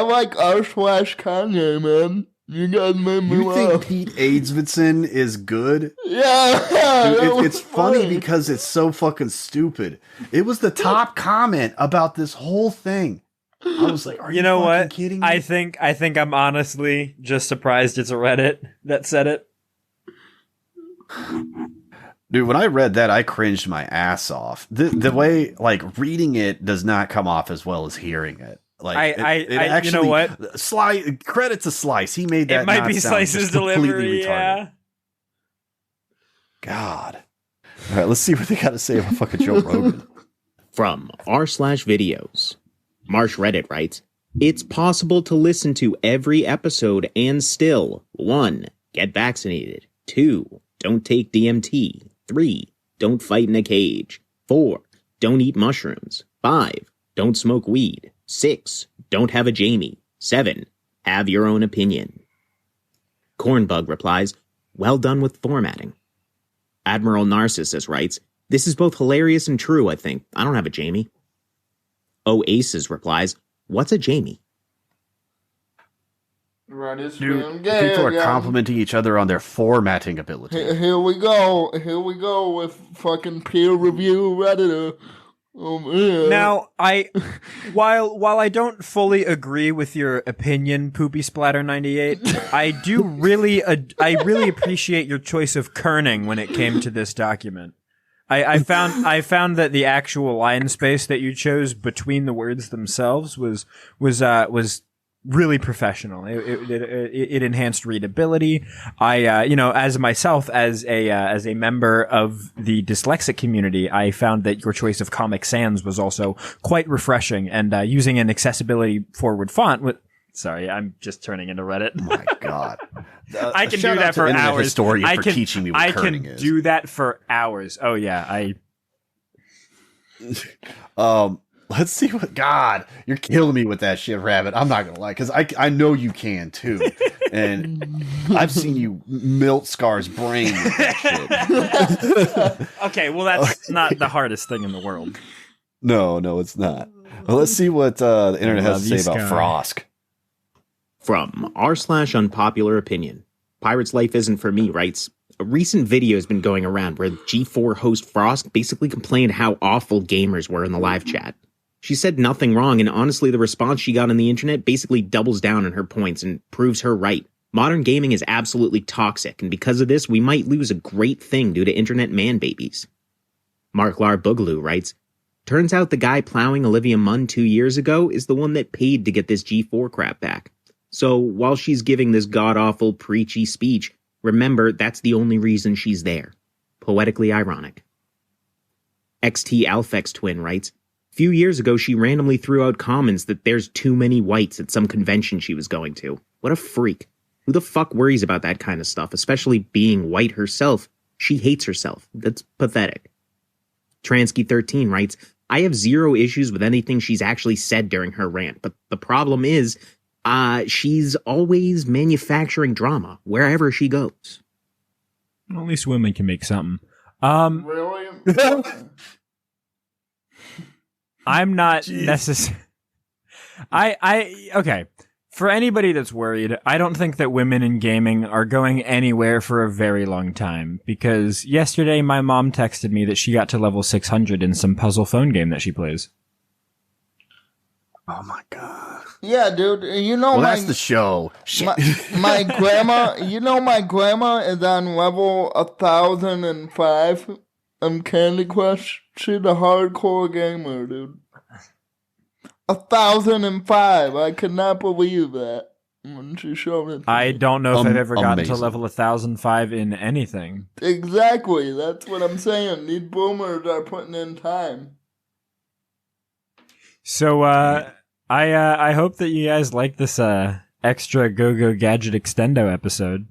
like r/Kanye, man. You guys made me laugh. You think Pete AIDSvidson is good? Yeah. Dude, it's funny because it's so fucking stupid. It was the top comment about this whole thing. I was like, are you know fucking what? kidding me? I think I'm honestly just surprised it's a Reddit that said it. Dude, when I read that, I cringed my ass off. The way, like, reading it does not come off as well as hearing it. Like, it actually, you know what? Credit to Slice. He made that. It might not be sound Slice's just completely delivery. retarded. Yeah. God. All right, let's see what they got to say about fucking Joe Rogan. From r/videos. Marsh Reddit writes, it's possible to listen to every episode and still 1. Get vaccinated. 2. Don't take DMT. 3. Don't fight in a cage. 4. Don't eat mushrooms. 5. Don't smoke weed. 6. Don't have a Jamie. 7. Have your own opinion. Cornbug replies, Well done with formatting. Admiral Narcissus writes, this is both hilarious and true, I think. I don't have a Jamie. Aces replies, what's a Jamie? Dude, people are complimenting each other on their formatting ability. Here we go with fucking peer review Redditor. Now, while I don't fully agree with your opinion, Poopy Splatter 98, I really appreciate your choice of kerning when it came to this document. I found that the actual line space that you chose between the words themselves was really professional. It enhanced readability. As a member of the dyslexic community, I found that your choice of Comic Sans was also quite refreshing, and using an accessibility forward font. Sorry, I'm just turning into Reddit. Oh my God. I can do that for hours. Historian for teaching me what kerning is. Do that for hours. Oh yeah, Let's see what. God, you're killing me with that shit, Rabbit. I'm not gonna lie, because I know you can too, and I've seen you melt Scar's brain with that shit. Okay, well that's not the hardest thing in the world. No, it's not. Well, let's see what the internet has to say about Frosk. From r/unpopular opinion, Pirate's Life Isn't For Me writes, a recent video has been going around where G4 host Frosk basically complained how awful gamers were in the live chat. She said nothing wrong, and honestly the response she got on the internet basically doubles down on her points and proves her right. Modern gaming is absolutely toxic, and because of this, we might lose a great thing due to internet man-babies. Mark Lar Boogaloo writes, turns out the guy plowing Olivia Munn 2 years ago is the one that paid to get this G4 crap back. So while she's giving this god-awful, preachy speech, remember that's the only reason she's there. Poetically ironic. XT Alphex Twin writes, few years ago she randomly threw out comments that there's too many whites at some convention she was going to. What a freak. Who the fuck worries about that kind of stuff, especially being white herself? She hates herself. That's pathetic. Transky13 writes, I have zero issues with anything she's actually said during her rant, but the problem is, she's always manufacturing drama wherever she goes. Well, at least women can make something. Really? I'm not necessarily. Okay. For anybody that's worried, I don't think that women in gaming are going anywhere for a very long time, because yesterday my mom texted me that she got to level 600 in some puzzle phone game that she plays. Oh my God. Yeah, dude. That's the show. My grandma, my grandma is on level 1005 on Candy Crush. She's a hardcore gamer, dude. 1005. I could not believe that when she showed it. I don't know if I've ever gotten to level 1005 in anything. Exactly. That's what I'm saying. These boomers are putting in time. So, I hope that you guys like this extra Go-Go Gadget Extendo episode.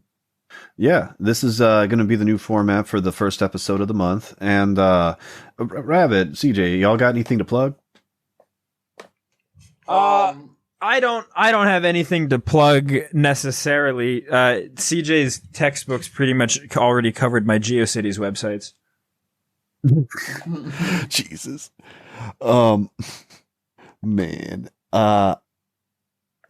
Yeah, this is going to be the new format for the first episode of the month. And Rabbit, CJ, y'all got anything to plug? I don't have anything to plug necessarily. CJ's textbooks pretty much already covered my GeoCities websites. Jesus. Man.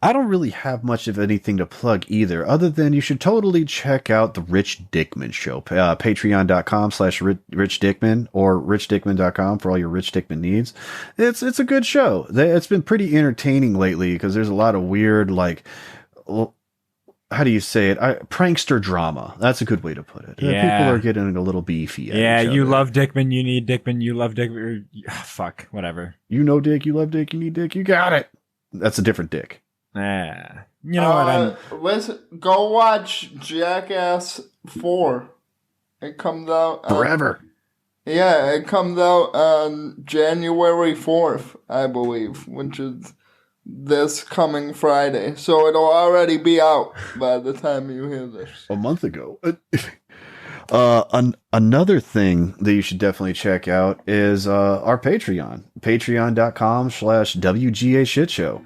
I don't really have much of anything to plug either, other than you should totally check out the Rich Dickman Show. Patreon.com/Rich Dickman or richdickman.com for all your Rich Dickman needs. It's a good show. It's been pretty entertaining lately because there's a lot of weird, like, how do you say it? Prankster drama. That's a good way to put it. Yeah. People are getting a little beefy. Yeah, you love Dickman, you need Dickman, you love Dickman. Fuck, whatever. You know Dick, you love Dick, you need Dick, you got it. That's a different Dick. You know what? Listen, go watch Jackass 4. It comes out forever. Yeah, it comes out on January 4th, I believe, which is this coming Friday. So it'll already be out by the time you hear this. A month ago. Another thing that you should definitely check out is our Patreon. Patreon.com/WGA Shit Show.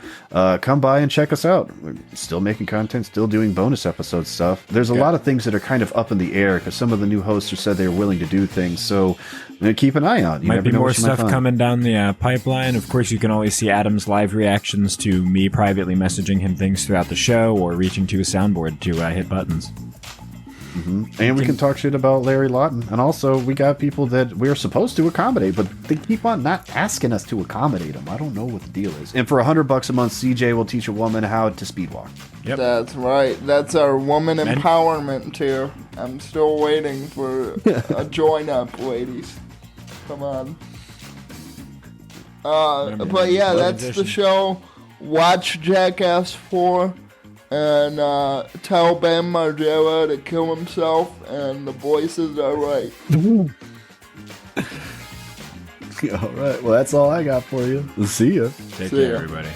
Come by and check us out. We're still making content, still doing bonus episode stuff. There's a lot of things that are kind of up in the air because some of the new hosts have said they're willing to do things. So keep an eye on. You might never be know more what you might stuff find. coming down the pipeline. Of course, you can always see Adam's live reactions to me privately messaging him things throughout the show or reaching to his soundboard to hit buttons. And we can talk shit about Larry Lawton. And also, we got people that we're supposed to accommodate, but they keep on not asking us to accommodate them. I don't know what the deal is. And for $100 a month, CJ will teach a woman how to speedwalk. Yep. That's right. That's our woman empowerment tier. I'm still waiting for a join up, ladies. Come on. But yeah, that's the show. Watch Jackass 4. And tell Ben Margera to kill himself, and the voices are right. All right. Well, that's all I got for you. See ya. Take care, everybody.